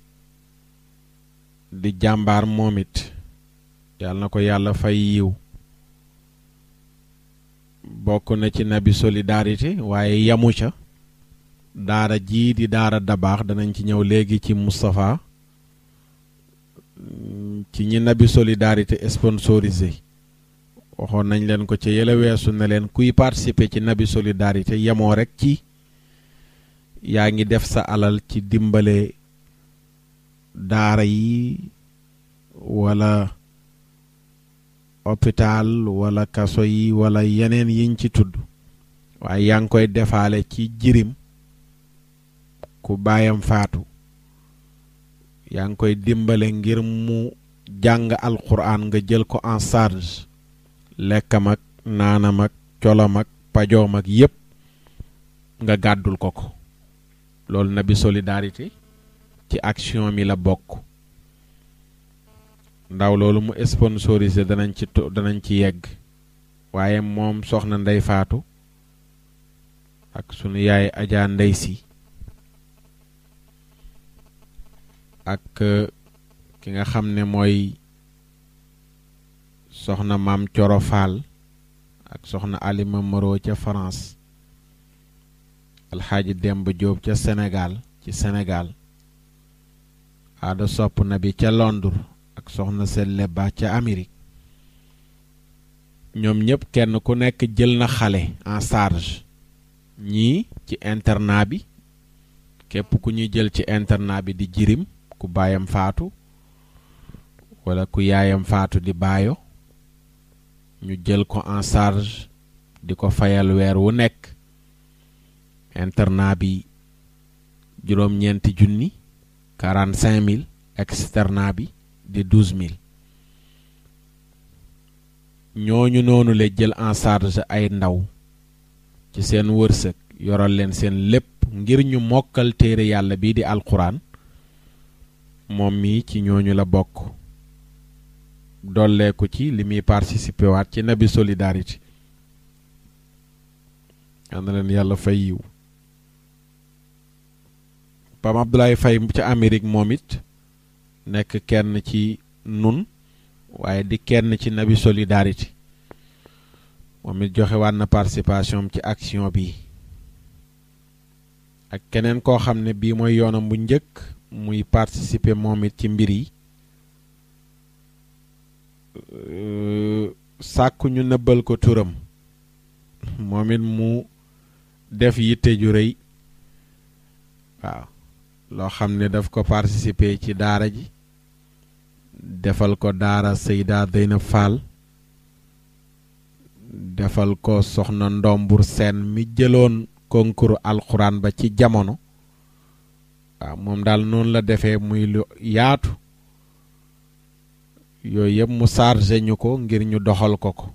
di jàmbaar moom it yàlla na ko yàlla fay yiw bokk na ci Nabi Solidarité waaye yamu ca daara jii di daara Dabaax danañ ci ñëw léegi ci Moustapha ci ñi Nabi Solidarité sponsorisé waxoon nañ leen ko ci yële weesu ne leen kuy participer ci Nabi Solidarité yemoo rek ci yaa ngi def sa alal ci dimbale daara yi wala hôpital wala kaso yi wala yeneen yiñ ci tudd waaye yaa ngi koy defaale ci jirim ku baayam faatu yaa ngi koy dimbale ngir mu jàng alquran nga jël ko en charge lekkam ak naanam ak colam ak pajoom ak yépp nga gàddul ko ko loolu Nabi Solidarité ci action mi la bokk ndaw loolu mu sponsorisé danañ ci yegg waaye moom soxna Ndey Faatu ak sunu yaay Adja Ndey Si ak ki nga xam ne mooy soxna Maam Coro Fall ak soxna Alima Maro ca France alxaaji Demba Jóob ca Sénégal ci Sénégal Aada Sopp Nabi ca Londres ak soxna Selle Ba ca Amérique ñoom ñëpp kenn ku nekk jël na xale en charge ñii ci internat bi képp ku ñuy jël ci internat bi di jirim ku baayam faatu wala ku yaayam faatu di baayo ñu jël ko en charge di ko fayal weer wu nekk internat bi juróom-ñeenti junni 45 000 externat bi di 12 000 ñooñu noonu la jël en charge ay ndaw ci seen wërsëg yoral leen seen lépp ngir ñu mokkal téere yàlla bii di alquran moom mi ci ñooñu la bokk dolleeku ci li muy participé waat ci Nabi Solidarité yal na leen yàlla fay yiw Pam Abdoulaye Faye ca Amérique moom it nekk kenn ci nun waaye di kenn ci Nabi Solidarité moom it joxe waat na participation ci action bi ak keneen koo xam ne bii mooy yoonam bu njëkk muy participer moom it ci mbir yi sàkku ñu nëbbal ko turam moom it mu def yitte ju rëy waaw loo xam ne daf ko participer ci daara ji defal ko daara Seyda Zeynab Fall defal ko soxna Ndombur Seen mi jëloon concours alxuraan ba ci jamono waaw moom daal noonu la defee muy lu yaatu yooyu yëpp mu chargé ñu ko ngir ñu doxal ko ko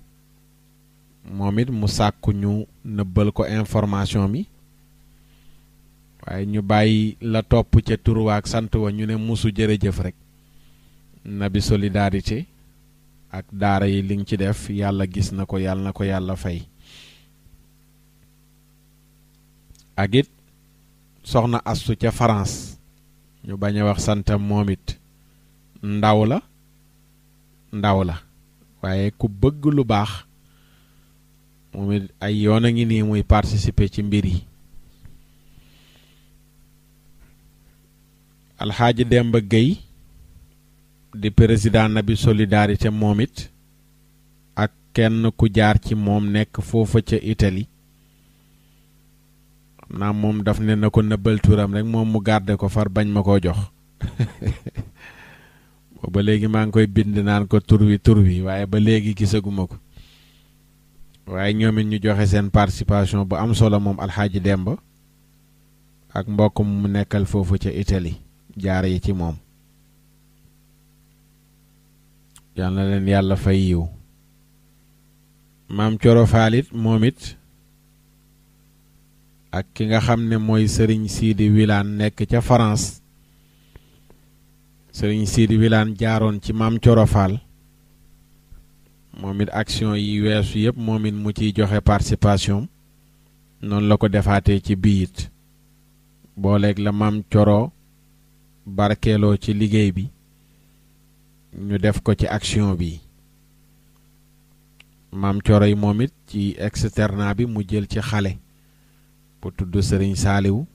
moom it mu sàkku ñu nëbbal ko information mi waaye ñu bàyyi la topp ca tur wa ak sant wa ñu ne musu jërëjëf rek Nabi Solidarité ak daara yi li nga ci def yàlla gis na ko yàlla na ko yàlla fay ak it soxna Astu ca France ñu bañ a wax santam moom it ndaw la waaye ku bëgg lu baax moom it ay yoon a ngi nii muy participer ci mbir yi Alxaaji Demba Gueye di président Nabi Solidarité moom it ak kenn ku jaar ci moom nekk foofa ca Italie xam naa moom daf ne na ko nëbbal turam rek moom mu garde ko far bañ ma koo jox ba léegi maa ngi koy bind naan ko tur wi waaye ba léegi gisaguma ko waaye ñoom it ñu joxe seen participation bu am solo moom Alxaaji Demba ak mbokk mu nekkal foofu ca Italie jaare yi ci moom yal na leen yàlla fay yiw Maam Coro Faalit moom it ak ki nga xam ne mooy Sëriñ Siidi Wilaan nekk ca France Sëriñ Siidi Wilaan jaaroon ci Maam Coro Faal moom it action yi weesu yëpp moom it mu ciy joxe participation noonu la ko defaatee ci biit booleeg la Maam Coro barkeeloo ci liggéey bi ñu def ko ci action bi Maam Coro yi moom it ci externat bi mu jël ci xale bu tudd Sëriñ Saaliwu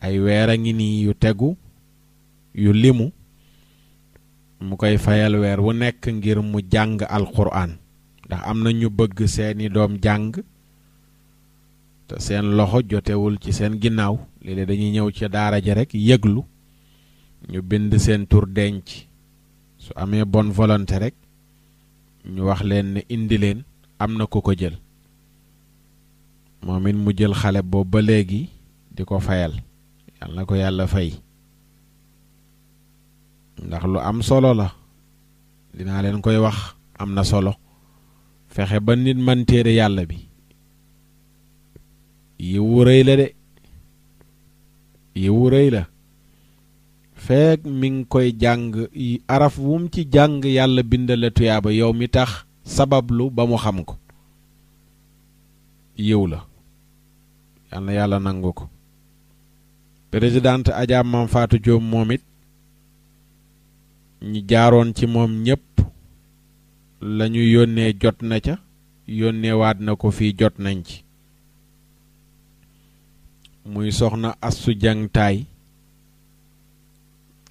ay weer a ngi nii yu tegu yu limu mu koy fayal weer wu nekk ngir mu jàng alquran ndax am na ñu bëgg seeni doom jàng te seen loxo jotewul ci seen ginnaaw léeg-léeg dañuy ñëw ci daara ja rek yëglu ñu bind seen tur denc su amee bonne volonté rek ñu wax leen ne indi leen am na ku ko jël moom it mu jël xale boobu ba léegi di ko fayal yàlla na ko yàlla fay ndax lu am solo la dinaa leen koy wax am na solo fexe ba nit man téere yàlla bi yiwu rëy la de yiwu rëy la feek mi ngi koy jàng araf wum ci jàng yàlla bindale tuyaaba yow mi tax sabablu ba mu xam ko yiw la yal na yàlla nangu ko présidente Adja Mame Fatou Diop moom it ñi jaaroon ci moom ñépp la ñu yónnee jot na ca yónneewaat na ko fii jot nañ ci muy soxna Assu Jang Taay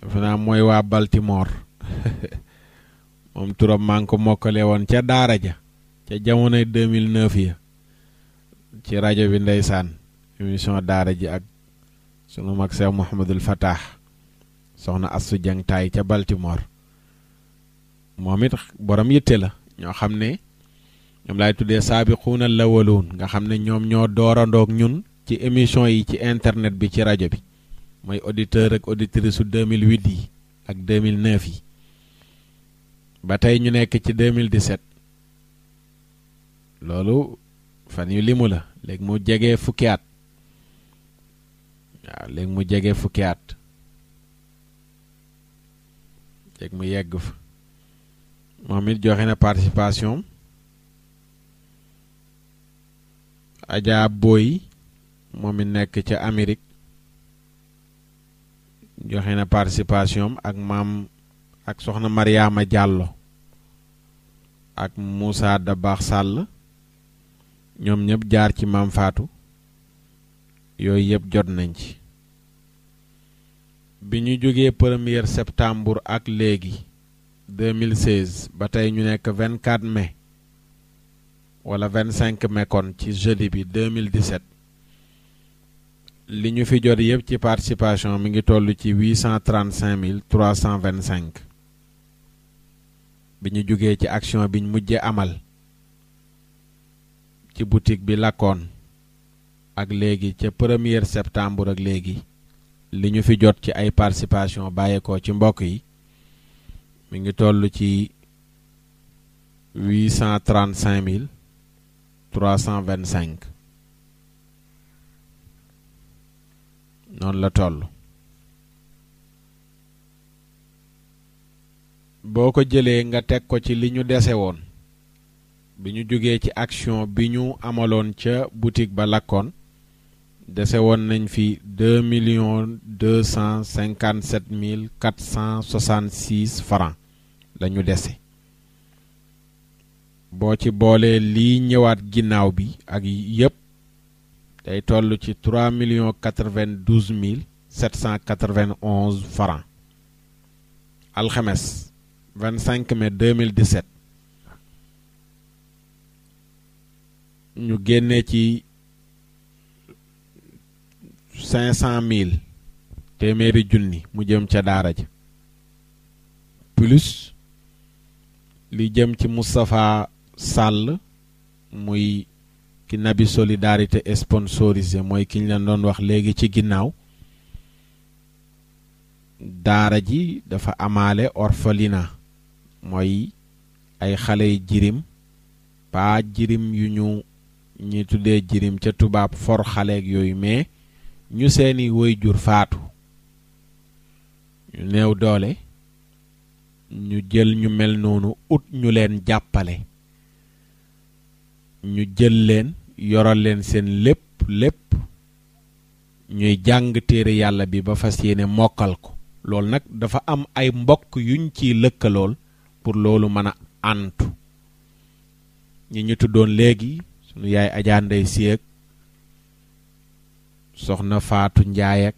defe naa mooy waa Baltimore moom turam maa ngi ko mokkale woon ca daara ja ca jamonoy 2009 ya ci rajo bi ndeysaan émission daara ji ak sunu mag Cheikh Mouhamadul Fatah soxna Assu Jang Taay ca Baltimore moom it borom yitte la ñoo xam ne ñoom laay tuddee saabiquuna lawaloon nga xam ne ñoom ñoo doorandoog ñun ci émission yi ci internet bi ci rajo bi mooy auditeur ak auditrice su 2008 yi ak 2009 yi ba tey ñu nekk ci 2017 loolu fan yu limu la léegi mu jege fukki at waaw léegi mu jege fukki at léegi mu yegg fa moom it joxe na participation Adja Boy moom it nekk ca Amérique joxe na participation ak maam ak soxna Mariama Diallo ak Moussa Dabax Sall ñoom ñëpp jaar ci Mame Fatou yooyu yëpp jot nañ ci bi ñu jógee 1er septembre ak léegi 2016 ba tey ñu nekk 24 mai wala 25 mai kon ci jeudi bi 2017 li ñu fi jot yëpp ci participation mi ngi toll ci 835 325 bi ñu jógee ci action bi ñu mujjee amal ci boutique bi lakkoon ak léegi ca 1er septembre ak léegi li ñu fi jot ci ay participation bàyyeekoo ci mbokk yi mi ngi toll ci 835 325 noonu la toll boo ko jëlee nga teg ko ci li ñu dese woon bi ñu jógee ci action bi ñu amaloon ca boutique ba lakkoon dese woon nañ fi 2,257,466 francs la ñu dese boo ci boolee lii ñëwaat ginnaaw bi ak yépp day toll ci 3,92,791 francs alxames 25 mai 2017 ñu génnee ci 500,000 téeméeri junni mu jëm ca daara ja plus li jëm ci Moustapha Sall muy ki Nabi Solidarité sponsorisé mooy ki ñu leen doon wax léegi ci ginnaaw daara ji dafa amaale orphelinat mooy ay xale yu jirim pas jirim yu ñu ñi tuddee jirim ca tubaab for xaleeg yooyu mais ñu seeni waajur faatu ñu néew doole ñu jël ñu mel noonu ut ñu leen jàppale ñu jël leen yoral leen seen lépp ñuy jàng téere yàlla bi ba fas yéene mokkal ko loolu nag dafa am ay mbokk yuñ ciy lëkkalool pour loolu mën a antu ñi ñu tuddoon léegi sunu yaay Adja Ndey Si ak soxna Faatu Njaay ak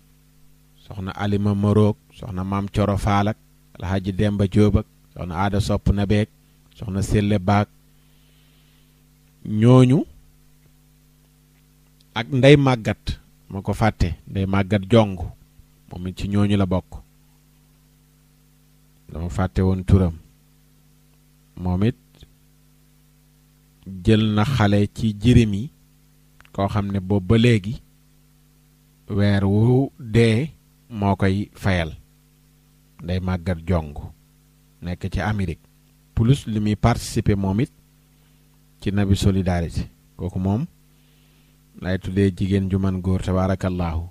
soxna Alima Moroog soxna Maam Coro Faal ak Alhaji Demba Jóob ak soxna Aada Sopp na beeg soxna Selle Baag ñooñu ak Ndey Màggat ma ko fàtte Ndey Màggat Jong moom it ci ñooñu la bokk dama fàtte woon turam moom it jël na xale ci jirim yi koo xam ne boobu ba léegi weer wu dee moo koy fayal Ndey Màggat Jong nekk ci Amérique plus li muy participer moom it ci Nabi Solidarité kooku moom lay tuddee jigéen ju man góor tabaarakallaahu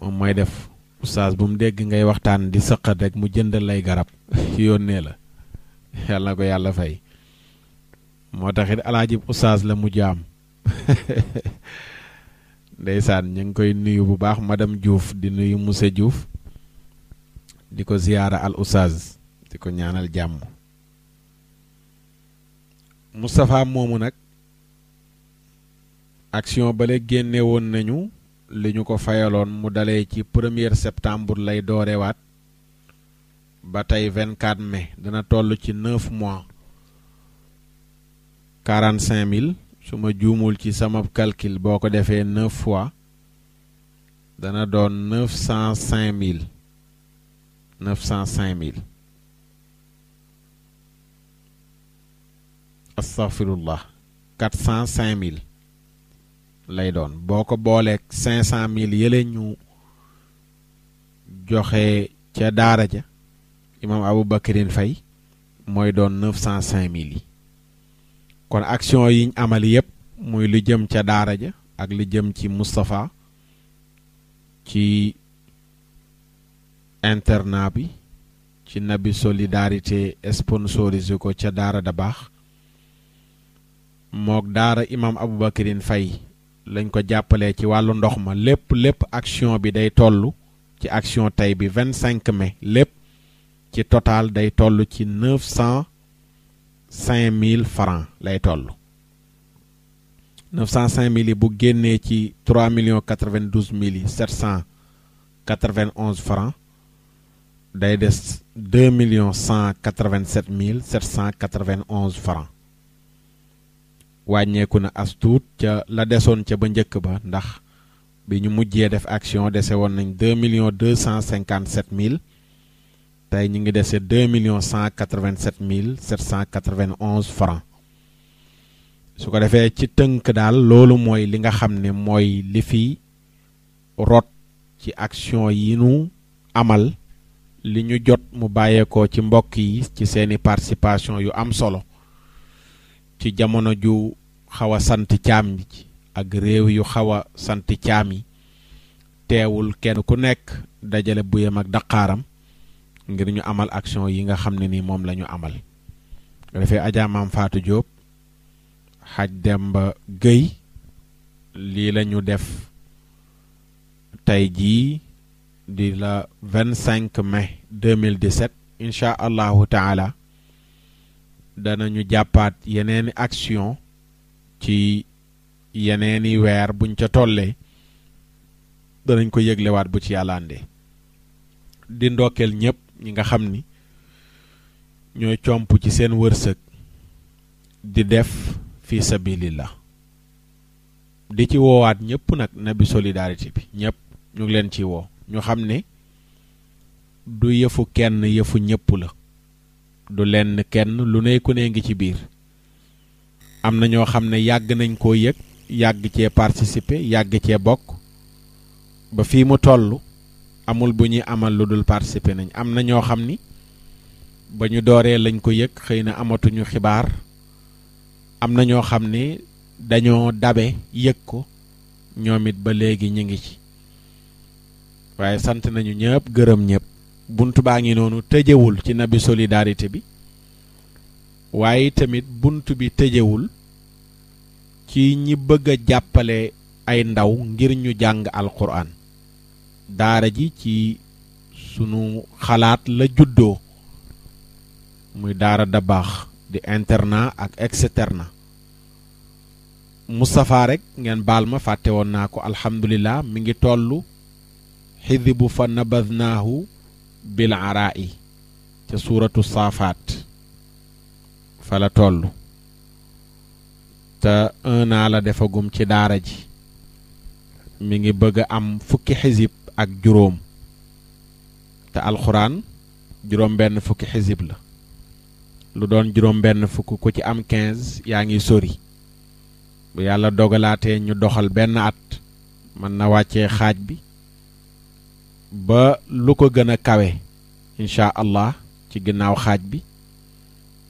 moom mooy def oustaz bu mu dégg ngay waxtaan di sëqat rek mu jëndal lay garab ci yónnee la yàlla na ko yàlla fay moo taxit alaaji oustaz la mu jaam ndeysaan ñu ngi koy nuyu bu baax madame Diouf di nuyu monsieur Diouf di ko ziyaara al oustaz di ko ñaanal jàmm Moustapha moomu nag action bale génne woon nañu li ñu ko fayaloon mu dalee ci 1er septembre lay doorewaat ba tey 24 mai dana toll ci 9 mois 45 000 su ma juumul ci sama calcul boo ko defee 9 fois dana doon 905 000 astaghfirullah 405 000 lay doon boo ko booleeg 500 000 yële ñu joxe ca daara ja imam Aboubacrine Faye mooy doon 905 000 yi kon action yiñ amal yépp muy lu jëm ca daara ja ak lu jëm ci Moustapha ci internat bi ci Nabi Solidarité sponsorisé ko ca daara da baax mook daara imam Aboubacrine Faye lañ ko jàppalee ci wàllu ndox ma lépp action bi day toll ci action tey bi 25 mai lépp ci total day toll ci 905 000 francs lay toll 905 000 yi bu génnee ci 3 92 791 francs day des 2 187 791 francs wàññeeku na as tuut ca la desoon ca ba njëkk ba ndax bi ñu mujjee def action dese woon nañ 2 257 000 tey ñu ngi dese 2 187 791 francs su ko defee ci tënk daal loolu mooy li nga xam ne mooy li fi rot ci action yi nu amal li ñu jot mu bàyyeekoo ci mbokk yi ci seeni participation yu am solo ci jamono ju xaw a sant caam ji ak réew yu xaw a sant caam yi teewul kenn ku nekk dajale buyam ak daqaaram ngir ñu amal action yi nga xam ne ni moom la ñu amal dafay Adja Maam Fatou Diop Haj Demba Gueye lii la ñu def tey jii di la 25 mai 2017 incha allahu taala danañu jàppaat yeneeni action ci yeneeni weer buñ ca tollee danañ ko yëglewaat bu ci yàlla àndee di ndokkeel ñëpp ñi nga xam ni ñooy comp ci seen wërsëg di def fi sabilillah di ci woowaat ñëpp nag Nabi Solidarité bi ñëpp ñu ngi leen ci woo ñu xam ne du yëfu kenn yëfu ñëpp la du lenn kenn lu ne ku ne ngi ci biir am na ñoo xam ne yàgg nañ koo yëg yàgg cee participer yàgg cee bokk ba fii mu toll amul bu ñuy amal lu dul participer nañ am na ñoo xam ni ba ñu dooree lañ ko yëg xëy na amatuñu xibaar am na ñoo xam ne dañoo dabe yëg ko ñoom it ba léegi ñu ngi ci waaye sant nañu ñëpp gërëm ñëpp buntu baa ngi noonu tëjewul ci Nabi Solidarité bi waaye tamit buntu bi tëjewul ci ñi bëgg a jàppale ay ndaw ngir ñu jàng alquran daara ji ci sunu xalaat la juddoo muy daara da baax di internat ak externat Moustapha rek ngeen baal ma fàtte woon naa ko alhamdulilah mi ngi toll xidbu fa nabadnaahu bil araa'i ca suuratu saafaat fa la toll te 1 an la defagum ci daara ji mi ngi bëgg a am fukki xisib ak juróom te alxuraan juróom benn fukki xisib la lu doon juróom benn fukk ku ci am 15 yaa ngi sori bu yàlla dogalaatee ñu doxal benn at mën na wàccee xaaj bi ba lu ko gën a kawe incha allah ci ginnaaw xaaj bi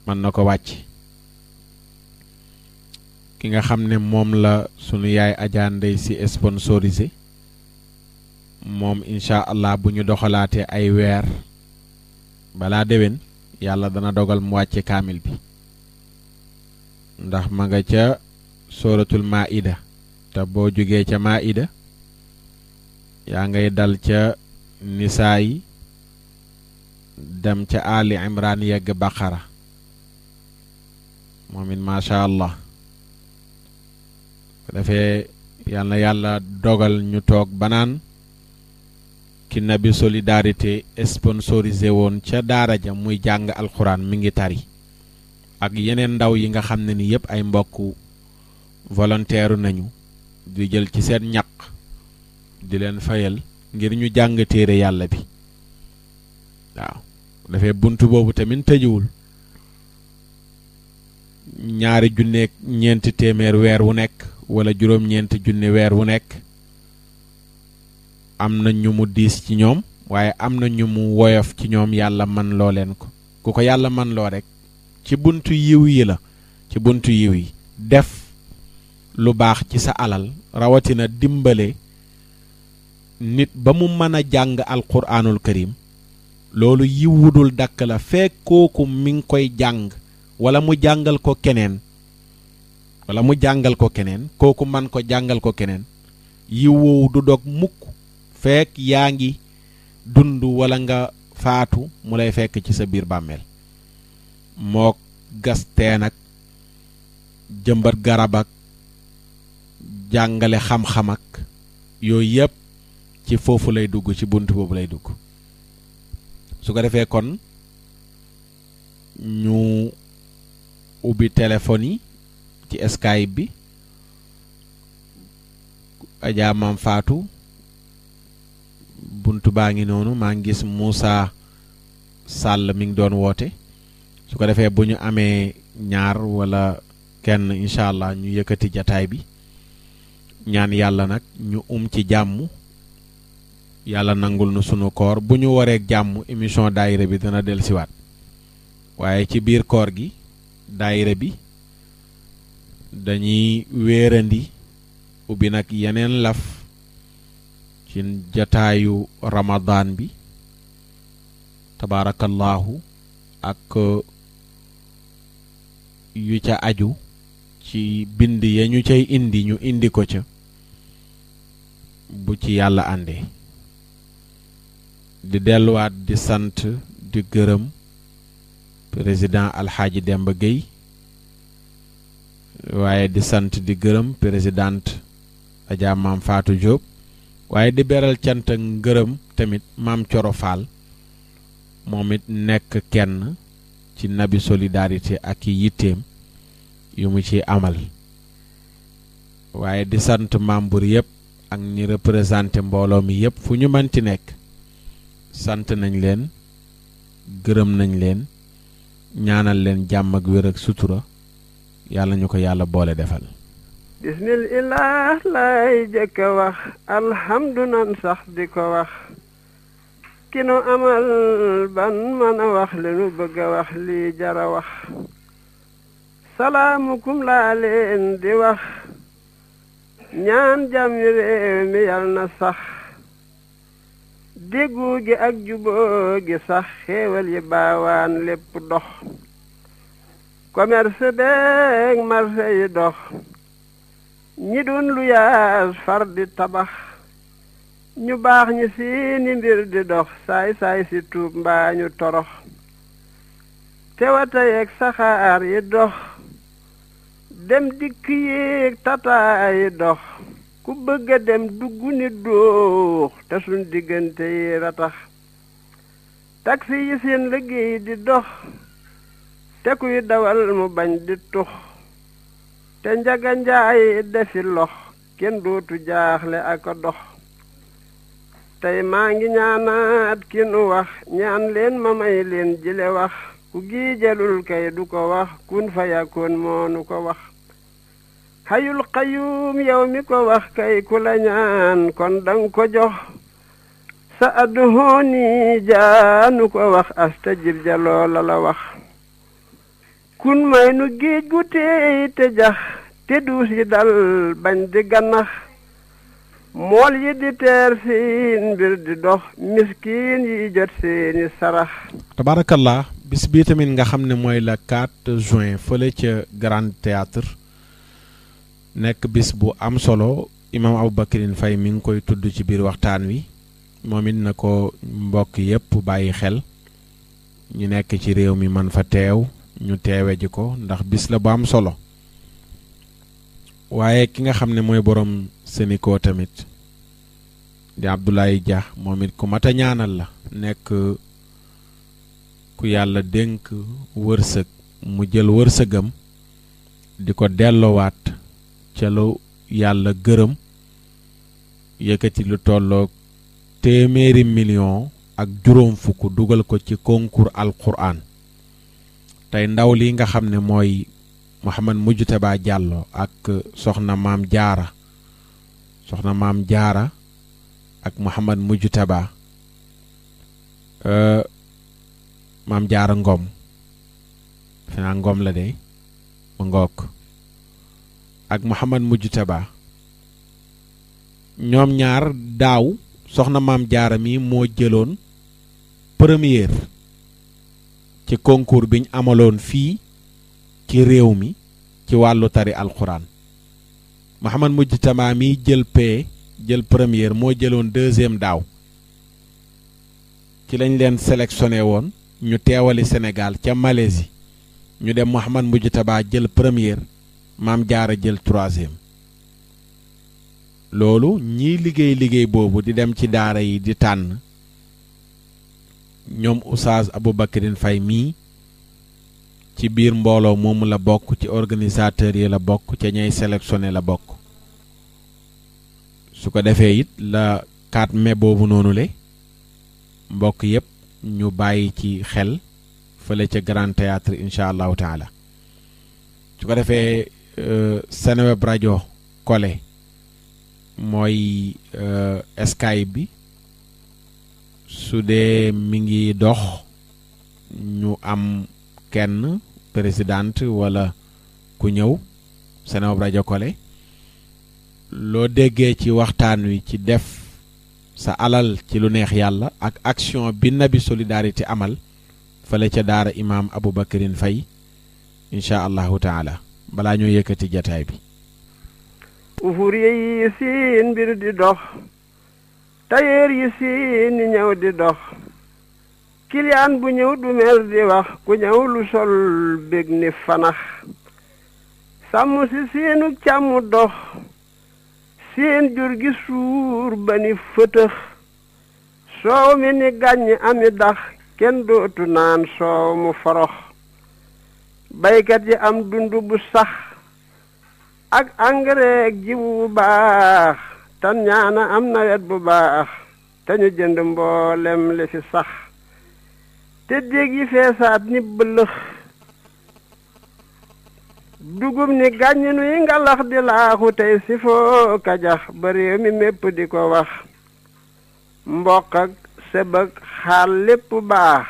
mën na ko wàcc ki nga xam ne moom la sunu yaay Adja Ndey si sponsorisé moom incha allah bu ñu doxalaatee ay weer balaa déwén yàlla dana dogal mu wàcce kaamil bi ndax ma nga ca sooratul maida te boo jógee ca maida yaa ngay dal ca nisaa yi dem ca ali imran yegg baqara moom it macha allah dafee yàlla dogal ñu toog banaan ki nabi solidarité sponsorisé woon ca daara ja muy jàng alxuraan mi ngi tari ak yeneen ndaw yi nga xam ne ni yëpp ay mbokk volontaire nañu di jël ci seen ñaq di leen fayal ngir ñu jàng téere yàlla bi waaw dafay buntu boobu tamit tëjuwul $2,400 weer wu nekk wala $9,000 weer wu nekk am na ñu mu diis ci ñoom waaye am na ñu mu woyof ci ñoom yàlla man loo leen ko ku ko yàlla man loo rek ci buntu yiw yi la ci buntu yiw yi def lu baax ci sa alal rawatina dimbale nit ba mu mën a jàng alquraanul karim loolu yiwudul dakk la fekk kooku mi ngi koy jàng wala mu jàngal ko keneen kooku man ko jàngal ko keneen yiw woowu du dog mukk fekk yaa ngi dund wala nga faatu mu lay fekk ci sa biir bàmmeel moo gas teen ak jëmbat garab ak jàngale xam-xam ak yooyu yëpp ci foofu lay dugg ci bunt boobu lay dugg su ko defee kon ñu ubbi téléphone yi ci Skype bi Adja Mam Fatou buntu baa ngi noonu maa ngi gis Moussa Sall mi ngi doon woote su ko defee bu ñu amee ñaar wala kenn incha allah ñu yëkkati jataay bi ñaan yàlla nag ñu ci jàmm yàlla nangul nu sunu koor bu ñu wareek jàmm émission daayira bi dana dellusiwaat waaye ci biir koor gi daayira bi dañuy wéerandi ubbi nag yeneen laf ci jataayu Ramadan bi tabaarakallaahu ak yu ca aju ci bind ya ñu cay indi ñu indi ko ca bu ci yàlla àndee di delluwaat di sant di gërëm président Alxaaji Demba Gueye waaye di sant di gërëm présidente Adja Mam Fatou Diop waaye di beral cant ak ngërëm tamit Maam Coro Fall moom it nekk kenn ci nabi solidarité ak i yitteem yu mu ci amal waaye di sant membre yëpp ak ñi représenté mbooloo mi yëpp fu ñu mënti nekk sant nañ leen gërëm nañ leen ñaanal leen jàmm ak wér ak sutura yàlla ñu ko yàlla boole defal bismillah lay jëkk a wax alhamdu nan sax di ko wax ki nu amal ban mën a wax li nu bëgg a wax lii jara wax salaamukum laa leen di wax ñaan jàmm réew mi yal na sax déggu gi ak juboo gi sax xéewal yi baawaan lépp dox commerce beeg marché yi dox ñi doon lu yaas far di tabax ñu baax ñi seeni mbir di dox saay saay si tuub mbaa ñu torox tewata yeeg saxaar yi dox dem dikk yéeg tataa yi dox ku bëgg a dem dugg ni doox te suñ diggante yi ratax taksi yi seen liggéey di dox te kuy dawal mu bañ di tux te njaga njaay defi lox kenn dootu jaaxle ak a dox tey maa ngi ñaanaat ki nu wax ñaan leen ma may leen jile wax ku giijalul kay du ko wax kun fa yakkoon moo nu ko wax xayul xayuum yow mi ko wax kay ku la ñaan kon dang ko jox sa adduhooni jaanu ko wax astajib ja loola la wax kun may nu géej gu teey te jax te duus yi dal bañ di gannax mool yi di teer seen mbir di dox miskiin yi jot seeni sarax. tabarakallah bis bii tamit nga xam ne mooy la 4 juin fële ca Grand Théâtre nekk bis bu am solo imam Aboubacrine Faye mi ngi koy tudd ci biir waxtaan wi moom it na ko mbokk yépp bàyyi xel ñu nekk ci réew mi man fa teew ñu teewe ji ko ndax bis la bu am solo waaye ki nga xam ne mooy borom Sénico tamit di Abdoulaye Dia moom it ku mat a ñaanal la nekk ku yàlla dénk wërsëg mu jël wërsëgam di ko delloowaat ca lu yàlla gërëm yëkkati lu tolloog 100 million ak juróom fukk dugal ko ci concours alquran tey ndaw li nga xam ne mooy Mouhamad Mujtaba Diallo ak soxna maam jaara ak Mouhamad Mujtaba maam jaara ngom fina ngom la de ma ngook ak Mouhamad Mujtaba ñoom ñaar daaw soxna maam jaara mi moo jëloon première ci concours biñ amaloon fii ci réew mi ci wàllu tari alquran Mouhamad Mujtaba mi jël jël première moo jëloon deuxième daaw ci lañ leen sélectionné woon ñu teewali Sénégal ca Malaisie ñu dem Mouhamad Mujtaba jël première maam jaara jël troisième loolu ñiy liggéey boobu di dem ci daara yi di tànn ñoom Oustaz Aboubacrine Faye mii ci biir mbooloo moomu la bokk ci organisateur yi la bokk ca ñay sélectionné la bokk su ko defee it la 4 mai boobu noonu le mbokk yépp ñu bàyyi ci xel fële ca Grand Théâtre incha allahu taala su ko defee Seneweb rajo Kole mooy Skype bi su dee mi ngi dox ñu am kenn présidente wala ku ñëw Seneweb rajo Kole loo déggee ci waxtaan wi ci def sa alal ci lu neex yàlla ak action bi Nabi Solidarité amal fële ca daara imaam Aboubacrine Faye incha allahu taala balaa ñoo yëkkati jataay bi ouvrier yi seen mbir di dox tailleur yi seen ni ñëw di dox client bu ñëw du mer di wax ku ñëw lu sol bég ni fanax sàmm si seenu càmm dox seen jur gi suur ba ni fëtëx soow mi ni gàññ ami dax kenn dootu naan soow mu forox baykat yi am dund bu sax ak engrais ak jiwu bu baax tan ñaana am nawet bu baax te ñu jënd mboolem li fi sax te dég yi feesaat ni bëlëx dugub ni gàññ nuy ngalax di laaxu tey si foo kajax ba réew mi mépp di ko wax mboq ak sëb ak xaal lépp baax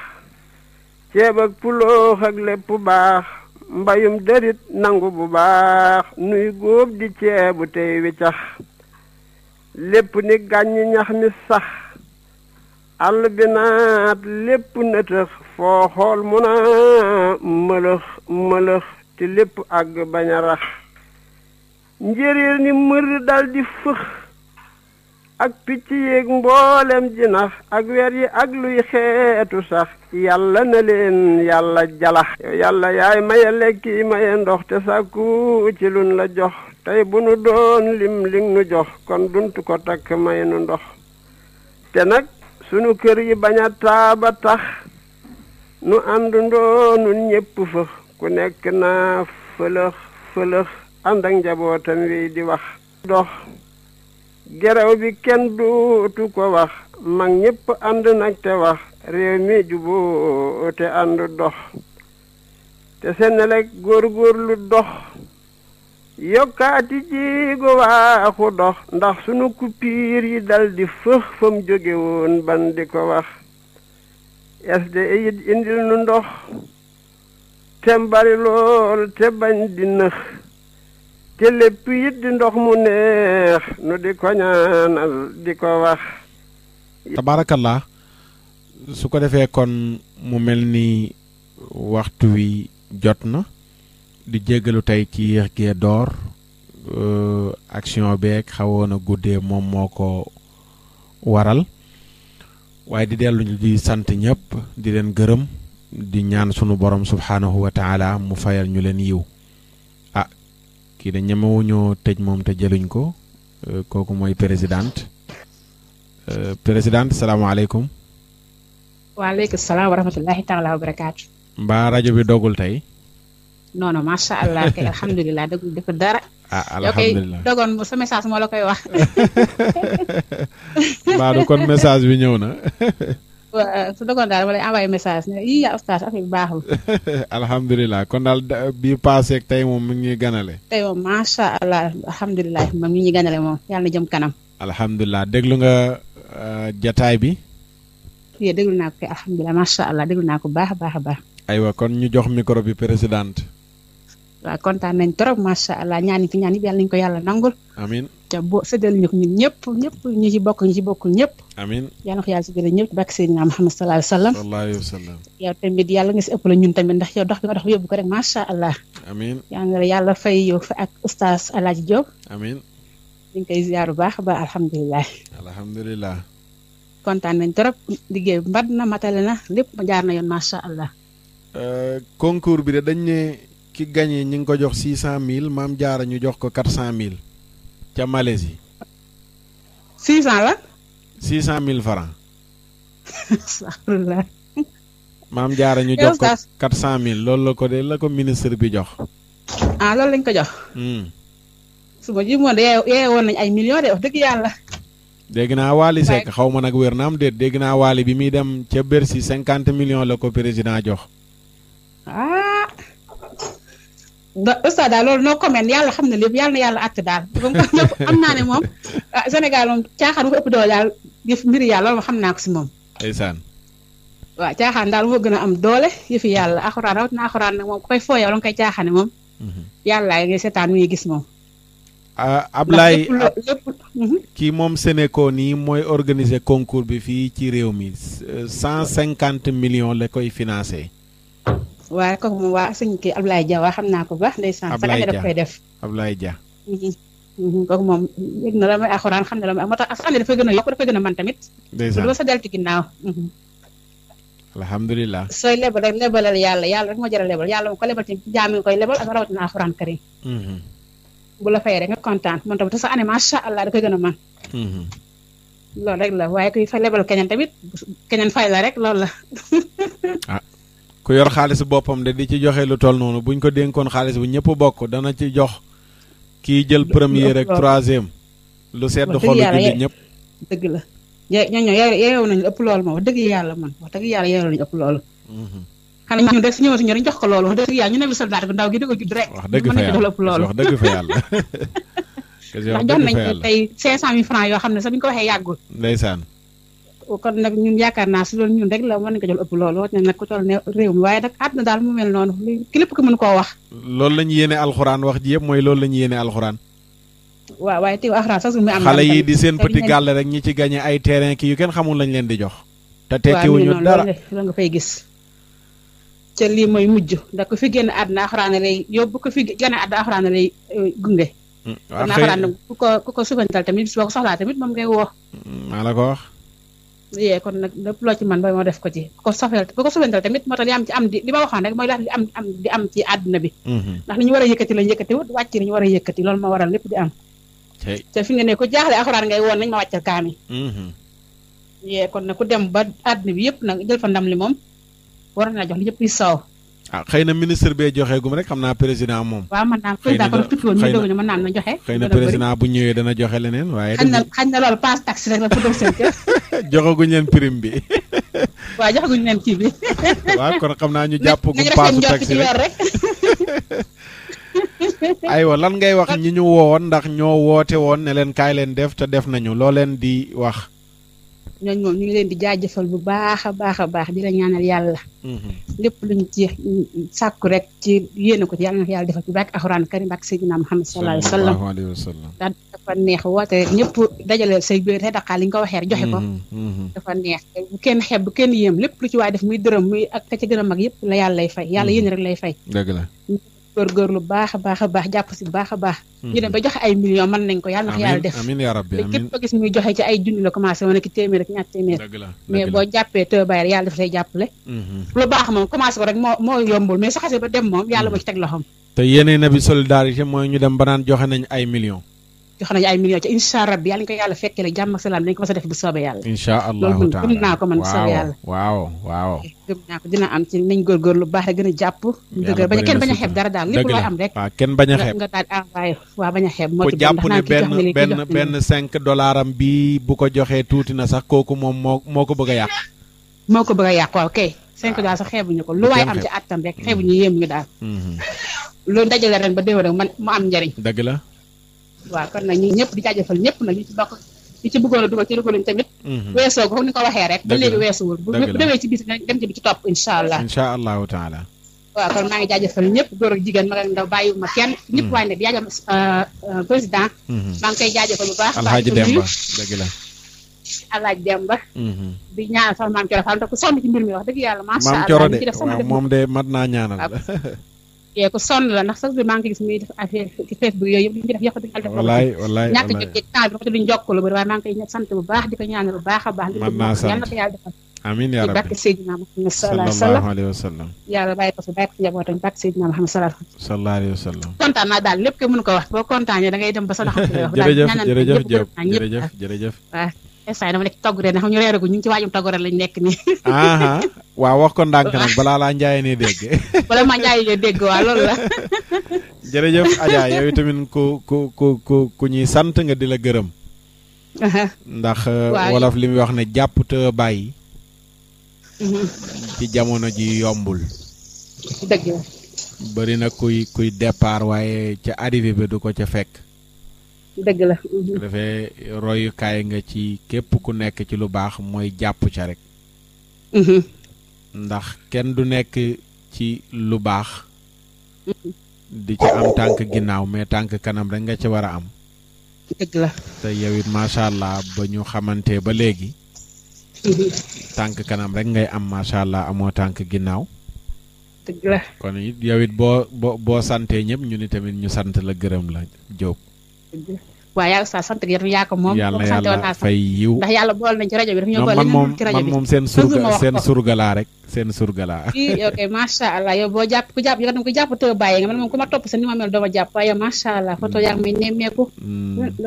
ceeb ak puloox ak lépp baax mbayum dërit nangu bu baax nuy góob di ceebu tey wiccax lépp ni gàññ ñax mi sax àll bi naat lépp nëtëx foo xool mu na mëlëx mëlëx te lépp àgg bañ a rax njéeréer ni mër dal di fëx ak picc yéeg mboolem jinax ak weer yi ak luy xeetu sax yàlla na leen yàlla jalax yow yàlla yaay maye lekki maye ndox te sàkku ci lun la jox tey bu nu doon lim li nu jox kon duntu ko takk may nu ndox te nag sunu kër yi bañ a taaba tax nu àndandoo nun ñépp fa ku nekk naa fëlëx fëlëx ànd ak njabootam wi di wax dox gerew bi kenn dootu ko wax mag ñépp ànd nag te wax réew mi juboo te ànd dox te Senelec góorgóorlu dox yokkaati jiigo waaxu dox ndax sunu coupure yi dal di fëx fam jóge woon ban di ko wax SDE it indil nu ndox te mbari lool te bañ di nëx te lépp it di ndox mu neex nu di ko ñaanal di ko wax. tabaarakallah su ko defee kon mu mel ni waxtu wi jot na di jéggalu tey ci yéex gee door action beeg xawoon a guddee moom moo ko waral waaye di dellu di sant ñëpp di leen gërëm di ñaan sunu borom subhaanahu wa taala mu fayal ñu leen yiw ah kii de ñemewuñoo tëj moom te jëluñ ko kooku mooy présidente salaamaaleykum. waaleykum salaam wa rahmatullahi taala wa barakaatu. mbaa rajo bi dogul tey. non non macha allah kay alhamdulilah dëgg dafa dara. ah alhamdulilah yow kay dogoon sa message moo la koy wax. mbaa du kon message bi ñëw na. waaw su dogoon daal ma lay envoyé message ne yii yaa oustaz affaire bi baaxul. alhamdulilah kon daal bii paase ak tey moom mi ngi ñuy ganale. tey moom macha allah alhamdulilah moom mi ngi ñuy ganale moom yàlla na jëm kanam. alhamdulilah déglu nga jataay bi. yee déglu naa ko kay alhamdulilah macha allah déglu naa ko baax a baax a baax. aywa kon ñu jox micro bi présidente. waaw kontaan nañ trop macha allah ñaan fi ñaan yi yàlla nañu ko yàlla nangul. amiin te boo séddale ñu ko ñun ñëpp ñu ci bokk ñu ci bokkul ñëpp. amiin yàlla na ko yàlla séddale ñëpp bak Seydina Muhammad sallallahu alayhi wa sallam. sallallahu alayhi wa sallam. yow tamit yàlla nga si ëpp la ñun tamit ndax yow dox bi nga dox yóbbu ko rek macha allah. amiin yàlla fay yow fa ak oustaz Alaaji Diop. amiin ñu ngi koy ziar bu baax ba alhamdulilah. alhamdulilah. kontaan nañ trop liggéey bi mbat na matale na lépp jaar na yoon macha allah. concours bi de dañ ne ki gagné ñi ngi ko jox 600 000 maam jaara ñu jox ko 400 000 ca Malaisie. 600 la. 600 000 francs. alhamdulilah. maam jaara ñu jox ko 400 000 loolu la ko de la ko ministre bi jox. ah loolu lañ ko jox. su ma ji moom de yee woon nañ ay millions de wax dëgg yàlla. dégg naa Waly Seck xaw ma nag wér na am déet dégg naa Waly bi muy dem ca Bercy 50 millions la ko président jox. ah. Oustaz daal loolu noo comment yàlla xam na lépp yàlla na yàlla àtt daal ñëpp am naa ne moom Sénégal moom caaxaan bu ko ëpp doole daal yëf mbiri yàlla loolu xam naa ko si moom. ndeysaan. waaw caaxaan daal moo gën a am doole yëfi yàlla alxuraan rawatina alxuraan nag moom ku koy fooyee wala nga koy caaxaane moom. yàlla ngay seetaan muy gis moom. Ablaye kii moom Sénéco nii mooy organiser concours bi fii ci réew mi 150 millions la koy financé. waaye kooku moom waa sëñ kii Ablaye Dia waa xam naa ko baax ndeysaan. Ablaye Dia daf koy def. Ablaye Dia. kooku moom yëg na la may alxuraan xam ne la may moo tax askan dafay gën a yokk dafay gën a man tamit. ndeysaan du sa deltu ginnaaw. alhamdulilah. sooy lebal rek lebalal yàlla rek moo jar a lebal yàlla mu ko lebal ci jaam yi koy lebal ak rawatina alxuraan karim. bu la fayee rek nga kontaan moom tamit te sa année macha allah da koy gën a man loolu rek la waaye kuy fay lebal keneen tamit keneen fay la rek loolu la. ah ku yor xaalis boppam de di ci joxe lu toll noonu buñ ko dénkoon xaalis bu ñëpp bokk dana ci jox kii jël premier rek troisième. lu sedd xolu jullit ñëpp. dëgg la ñooñu yeewu nañu ëpp loolu moom wax dëgg yàlla man wax dëgg yàlla yeewu nañu ëpp loolu. xanaa ñun rek su ñëwoon si ñun dañu jox ko loolu wax dëgg yàlla ñu ne lu soldat gu ndaw gi di ko judd rek. wax dëgg fa yàlla wax dëgg fa yàlla. ndax jox nañ tey 500 000 francs yoo xam ne sax bi ñu ko waxee yàggul. ndeysaan. kon nag ñun yaakaar naa si loolu ñun rek la mën nañu ko jël ëpp loolu wax nañ nag ku toll ne réew mi waaye nag àdduna daal mu mel noonu ki lépp ko mën koo wax. loolu la ñu yéene alxuraan wax ji yëpp mooy loolu la ñu yéene alxuraan. waaw waaye teew alxuraan sax mu am. xale yi di seen petit gàll rek ñi ci gagné ay terrain ki yu kenn xamul lañ leen di jox. te tekkiwuñu dara loolu nga fay gis. ca lii mooy mujj ndax ku fi génn àdduna alxuraan lay yóbbu ko fi génn àdduna alxuraan lay gunge. waaw xëy na ku ko subantal tamit bis boo ko soxlaa tamit moom ngay woo. maa la ko wax. yee kon nag lépp loo ci man ba moo def ko ci ko sofental tamit moo tax li am ci am di li ma waxoon rek mooy li di am ci àdduna bi ndax li ñu war a yëkkati lañ yëkkati wut wàcc li ñu war a yëkkati loolu moo waral lépp di am te fi nga ne ko jaaxle alxuraan ngay woon nañ ma wàccal kaami yee kon nag ku dem ba àdduna bi yëpp nag jël fa ndam li moom war na jox li ñëpp yi soow xëy na ministre bee joxe gum rek xam naa président moom waaw mën naa président kon tukki woon ñu doog ñu mën naa na joxe xëy na président bu ñëwee dana joxe leneen waaye xañ na loolu passe taxe rek la pour dem seen kër joxaguñ leen prime bi waaw joxaguñ leen kii bi waaw kon xam naa ñu jàpp gu passe taxe rek aywa lan ngay wax ñi ñu woon ndax ñoo woote woon ne leen kaay leen def te def nañu loo leen di wax ñooñ moom ñu ngi leen di jaajëfal bu baax a baax di la ñaanal yàlla lépp luñ ci sàkku rek ci yéene ko ci yàlla na yàlla defal ci barke alxuraan karim barke Seydina Muhammad sallallahu alayhi wa sallam daal dafa neex woote rek ñëpp dajale say biir te daqaal li nga ko waxee rek joxe ko dafa neex bu kenn xeeb bu kenn yéem lépp lu ci waay def muy dërëm muy ak ka ca gën a mag yëpp la yàlla lay fay yàlla yéene rek lay fay dëgg la góorgóorlu baax a baax jàpp si baax a baax ñu dem ba joxe ay millions mën nañ ko yàlla na ko yàlla def amiin yaa rabbi amiin képp ko gis muy joxe ci ay junni la commencé woon ak téeméer ak ñaar téeméer mais boo jàppee te bàyyi yàlla dafa lay jàppale lu baax moom commencé ko rek moo yombul mais su xasee ba dem moom yàlla moo ci teg loxoom te yeneen na bi solidarité mooy ñu dem ba naan joxe nañ ay millions joxe nañu ay millions ci incha rabbi yàlla ñu ko yàlla fekkee rek jàmm ak salaam dañ ko mës a def bu soobee yàlla incha allahu taala gëm naa ko man bu soobee yàlla waaw gëm naa ko dina am ci nañ góorgóorlu lu baax rek gën a jàpp dëgër bañ kenn bañ a xeeb dara daal lépp looy am rek waaw kenn bañ a xeeb nga daal envoyé waaw bañ a xeeb moo ku ci jàpp ne benn $5 am bi bu ko joxee tuuti na sax kooku moom moo ko bëgg a yàq moo ko bëgg a yàq waaw kay $5 sax xeebuñu ko lu waay am ci attam rek xeebuñu yéem ñu daal loolu dajale ren ba déwén rek man mu am njariñ dëgg la waaw kon nag ñu ñëpp di jaajëfal ñëpp nag ñu ci bokk ñu ci bëggoon a dugal ci dugaluñ tamit weesoo ko comme ni ko waxee rek ba léegi weesuwul bu demee ci bis dem ci bi ci topp incha allahu taala waaw kon maa ngi jaajëfal ñëpp góor ak jigéen mag ak ndaw bàyyiwu ma kenn ñëpp waaye ne di jaajëfal président maa ngi koy jaajëfal bu baax Alhaji Demba dëgg la Alhaji Demba di ñaanal sax maam Coro Fall ndax ku sonn ci mbir mi wax dëgg yàlla macha maam Coro de waaw moom de mat naa ñaanal yee ko sonn la ndax sax bi maa ngi gis muy def affaire ci Facebook yooyu yëpp li ñu ci def yëpp dëgg yàlla wallaay ñàkk jot ci temps bi ko duñ jokkoo lu bëri waaye maa ngi koy sant bu baax di ko ñaanal bu baax a baax yàlla ko yàlla defal amiin yaa rabbi barke Seydina Muhammad sallallahu alayhi wa sallam yàlla bàyyi ko fi bàyyi ko fi njabootam barke Seydina Muhammad sallallahu alayhi wa sallam kontaan naa daal lépp ke mënu ko wax boo kontaanee da ngay dem ba sa loxo jërëjëf waaw instant dama nekk togg ren xam ñu reeragu ñu ngi ci waajum togg ren lañ nekk nii waaw wax ko ndànk nag balaa laa njaay ne dégg bala maa njaay ne dégg waaw loolu la jërëjëf Adja yow tamit ku ñuy sant nga di la gërëm ndax wolof li muy wax ne jàpp te bàyyi ci jamono ji yombul dëgg la bëri na kuy départ waaye ca arrivé bi du ko ca fekk dëgg la dafay royukaay nga ci képp ku nekk ci lu baax mooy jàpp ca rek ndax kenn du nekk ci lu baax di ca am tànk ginnaaw mais tànk kanam rek nga ca war a am dëgg la te yow it macha allah ba ñu xamante ba léegi tànk kanam rek ngay am macha allah amoo tànk ginnaaw dëgg la kon it yow it boo santee ñëpp ñu ni tamit ñu sant la gërëm la Diop waaw yaa sa sant gi yaa ko moom yàlla na yàlla fay yiw ndax yàlla bool nañ ci rajo bi dafa ñoo boole man ci rajo bi moom seen surga laa rek seen surga laa ok macha allah yow boo jàpp ku jàpp yow ko jàpp te bàyyi nga man moom ku ma topp sa ni ma mel doo ma jàpp waaye macha allah photo yaa ngi may nemmeeku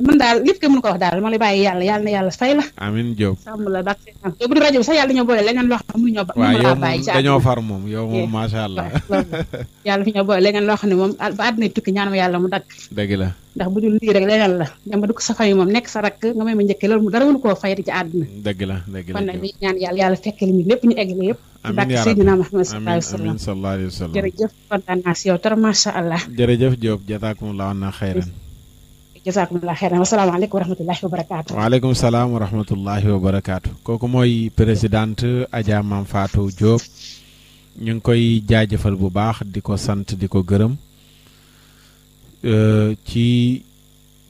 man daal lépp ke mënu ko wax daal ma lay bàyyi yàlla na yàlla fay la amiin Diop sàmm la bak yow bu du rajo bi sax yàlla dañoo boole leneen loo xam ne ñoo waaw yow moom dañoo far moom yow moom macha allah yàlla fi ñoo boole leneen loo xam ne moom ba àddina tukki ñaan ma yàlla mu dakk dëgg la ndax bu dul lii rek leneen la dama dugg sa fay moom nekk sa rakk nga may ma njëkkee loolu mu dara mënu koo fayati ci àdduna dëgg la kon nag di ñaan yàlla fekkee li lépp ñu eggale yëpp amiin Seydina Muhammad sallallahu alayhi wa sallam jërëjëf kontaan naa si yow trop macha allah jërëjëf Diop jazakumullahu anna xayran jazakumullahu xayran wasalaamaaleykum wa rahmatullahi wa barakaatu waaleykum salaam wa rahmatullahi wa barakaatu kooku mooy présidente Adja Mame Fatou Diop ñu ngi koy jaajëfal bu baax di ko sant di ko gërëm ci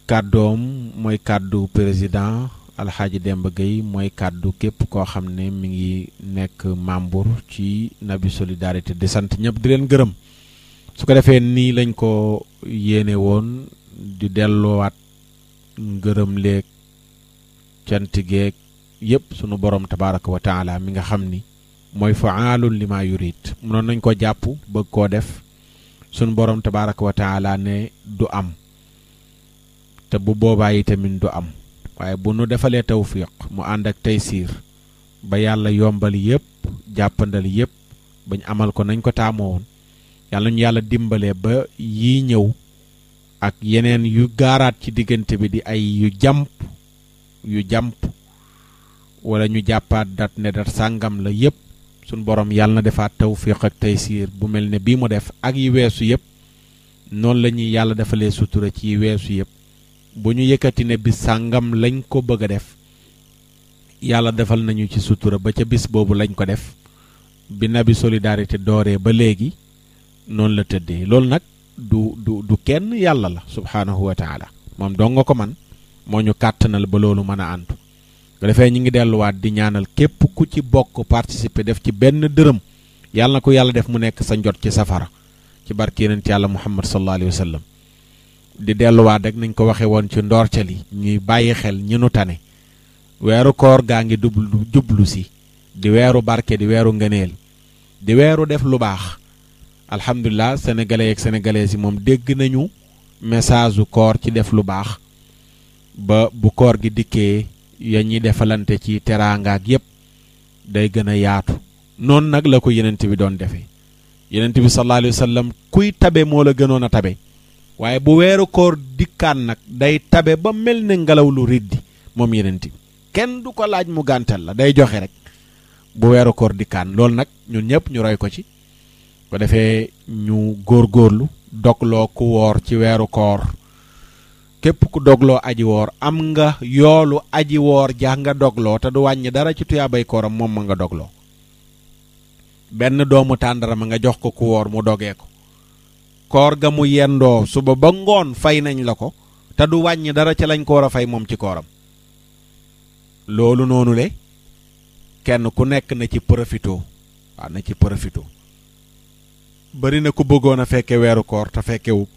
kàddoom mooy kàddu président Alhaji Demba Gueye mooy kàddu képp koo xam ne mi ngi nekk membre ci Nabi Solidarité di sant ñëpp di leen gërëm su ko defee nii lañ ko yéene woon di delloowaat ngërëm leeg cant geeg yépp sunu borom tabaraka wa taala mi nga xam ni mooy faalun lima yurid mënoon nañ ko jàpp bëgg koo def sunu borom tabaraka wa taala ne du am te bu boobaa yi tamit du am waaye bu nu defalee tawfiq mu ànd ak taysiir ba yàlla yombal yépp jàppandal yépp bañ amal ko nañ ko taamoo woon yàlla ñu yàlla dimbalee ba yii ñëw ak yeneen yu gaaraat ci diggante bi di ay yu jàmp wala ñu jàppaat dat ne dat sàngam la yépp suñ borom yàlla na defaat tawfiq ak taysiir bu mel ne bii mu def ak yi weesu yépp noonu la ñuy yàlla defalee sutura ci yi weesu yépp bu ñu yëkkati ne bis sàngam lañ ko bëgg a def yàlla defal nañu ci sutura ba ca bis boobu lañ ko def bi Nabi Solidarité dooree ba léegi noonu la tëddee loolu nag du kenn yàlla la subhaanahu wa taala moom dong nga ko man moo ñu kàttanal ba loolu mën a àntu nga defee ñu ngi delluwaat di ñaanal képp ku ci bokk participer def ci benn dërëm yàlla na ko yàlla def mu nekk sa njot ci safara ci barke yonent yàlla Muhammad sallallahu alayhi wa sallam di delluwaat rek nañ ko waxe woon ci ndoorteel yi ñuy bàyyi xel ñi nu tane weeru koor gaa ngi jublu si di weeru barke di weeru ngëneel di weeru def lu baax alhamdulilah sénégalais ak sénégalaises yi moom dégg nañu message u koor ci def lu baax ba bu koor gi dikkee ya ñuy defalante ci teraangaak yépp day gën a yaatu noonu nag la ko yenent bi doon defee yenent bi sallallahu alayhi wa sallam kuy tabe moo la gënoon a tabe waaye bu weeru koor dikkaan nag day tabe ba mel ne ngelaw lu riddi moom yenent bi kenn du ko laaj mu gàntal la day joxe rek bu weeru koor dikkaan loolu nag ñun ñëpp ñu roy ko ci ko defee ñu góorgóorlu dogloo ku woor ci weeru koor képp ku dogloo aji woor am nga yoolu aji woor ja nga dogloo te du wàññi dara ci tuyaabay kooram moom ma nga dogloo benn doomu tàndarama nga jox ko ku woor mu dogee ko koor ga mu yendoo suba ba ngoon fay nañ la ko te du wàññi dara ci lañ ko war a fay moom ci kooram loolu noonu le kenn ku nekk na ci profito waaw na ci profito bari na ku bëggoon a fekke weeru koor te fekkewu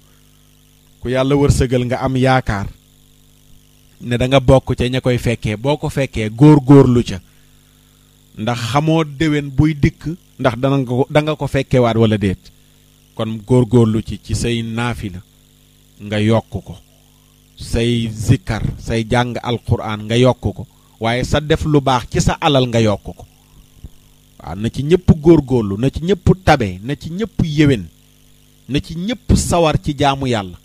ku yàlla wërsëgal nga am yaakaar ne da nga bokk ca ña koy fekkee boo ko fekkee góor-góorlu ca ndax xamoo déwén buy dikk ndax da nga ko fekkewaat wala déet kon góor-góorlu ci say naafila nga yokk ko say zikkar say jàng alquran nga yokk ko waaye sa def lu baax ci sa alal nga yokk ko waaw na ci ñëpp góorgóorlu na ci ñëpp tabe na ci ñëpp yéwén na ci ñëpp sawar ci jaamu yàlla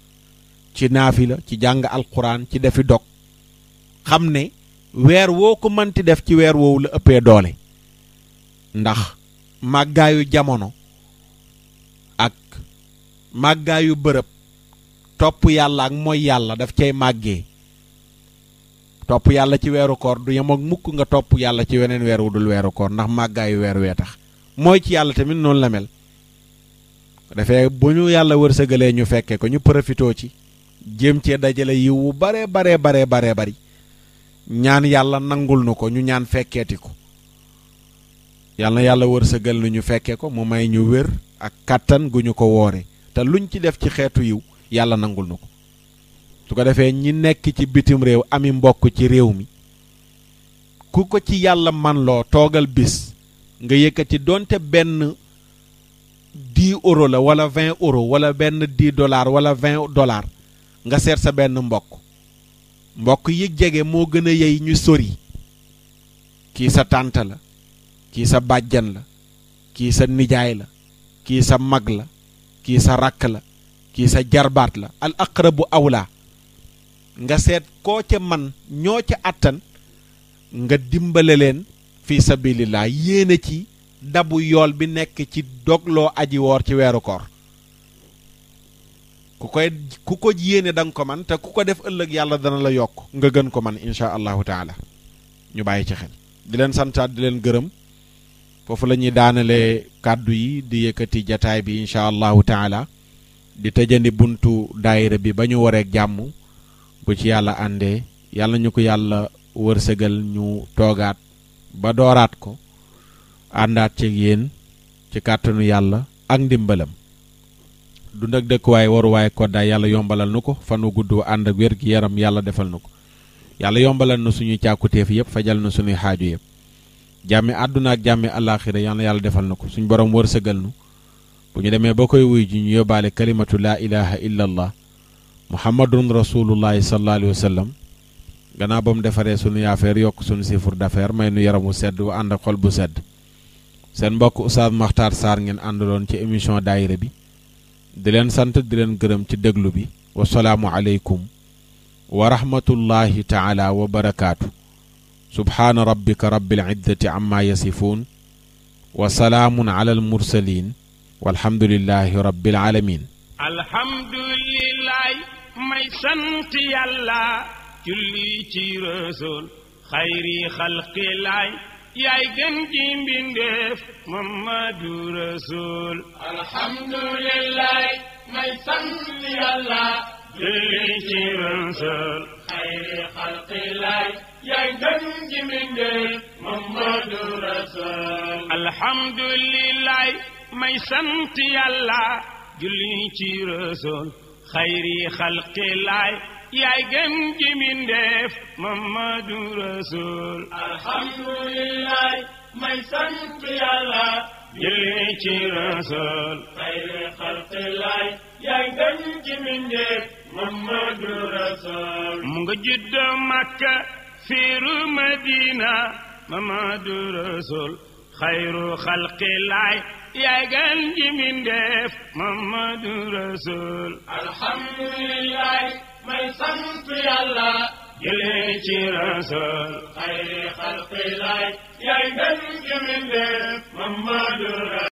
ci naafila ci jàng alquran ci defi dog xam ne weer woo ko mënti def ci weer woowu la ëppee doole ndax màggaayu jamono ak màggaayu bërëb topp yàlla ak mooy yàlla daf cay màggee topp yàlla ci weeru koor du yem ak mukk nga topp yàlla ci weneen weer wu dul weeru koor ndax màggaayu weer wee tax mooy ci yàlla tamit noonu la mel dafee bu ñu yàlla wërsëgalee ñu fekke ko ñu profitoo ci jéem cee dajale yiw wu bare bari ñaan yàlla nangul nu ko ñu ñaan fekkeeti ko yàlla na yàlla wërsëgal nu ñu fekke ko mu may ñu wér ak kàttan gu ñu ko woore te luñ ci def ci xeetu yiw yàlla nangul nu ko su ko defee ñi nekk ci bitim réew ami mbokk ci réew mi ku ko ci yàlla man loo toogal bis nga yëkkati donte benn 10 euros la wala 20 euros wala benn 10 dollars wala 20 dollars nga seet sa benn mbokk yi jege moo gën a yey ñu sori kii sa tànta la kii sa bàjjan la kii sa nijaay la kii sa mag la kii sa rakk la kii sa jarbaat la al aqrabu awla nga seet koo ca man ñoo ca attan nga dimbale leen fi sabilillah yéene ci dabu yool bi nekk ci dogloo aji woor ci weeru koor ku ko yéene da nga ko man te ku ko def ëllëg yàlla dana la yokk nga gën ko man insha allahu taala ñu bàyyi ci xel di leen santaat di leen gërëm foofu la ñuy daanale kàddu yi di yëkkati jataay bi insha allahu taala di tëjandi buntu daayira bi ba ñu wareeg jàmm bu ci yàlla àndee yàlla ñu ko yàlla wërsëgal ñu toogaat ba dooraat ko àndaat ci yéen ci kàttanu yàlla ak ndimbalam dund ak dëkkuwaay waruwaay koddaay yàlla yombalal nu ko fanu gudd ànd ak wér gi yaram yàlla defal nu ko yàlla yombalal na suñuy càkkutéef yëpp fajal na suñuy xaaju yëpp jàmmi àdduna ak jàmmi àllaaxira yàlla defal na ko suñ borom wërsëgal nu bu ñu demee ba koy wuy ji ñu yóbbaale kalimatu laa ilaha illa allah muhammadun rasulullahi sallallahu alayhi wa sallam gannaaw ba mu defaree suñuy affaire yokk suñu chiffre d'affaires may nu yaramu sedd bu ànd ak xol bu sedd seen mbokk Oustaz Makhtar Sarr ngeen àndaloon ci émission daayira bi di leen sant di leen gërëm ci déglu bi wasalaamu aleykum wa rahmatullahi taala wa barakaatu subhaana rabbika rabbil izzati amma yasifuun wa salaamun ala al mursalin walhamdulillahi rabbil alamin alhamdulillahi may sant yàlla julli ci rasul xayri xalqi laay yaay gën ji mbindeef Muhammadu rasul alhamdulillahi may sant yàlla julli ci rasul xayri xalqi laay yaay gën ji mbindeef Muhammadu rasul alhamdulillahi may sant yàlla julli ci rasul xayri xalqi laay yaay gën ji mbindeef Muhammadu rasul alhamdulillahi may sant yàlla julli ci rasul xayri xalqi laay yaay gën ji mbindeef Muhammadu rasul mu nga judd Makka fiiru Madina Muhammadu rasul xayru xalqi laay yaay gën ji mbindeef Muhammadu rasul alhamdulillahi may sant yàlla julli ci rasul xayri xalqi laay yaay gën ji mbindeef Muhammadu rasul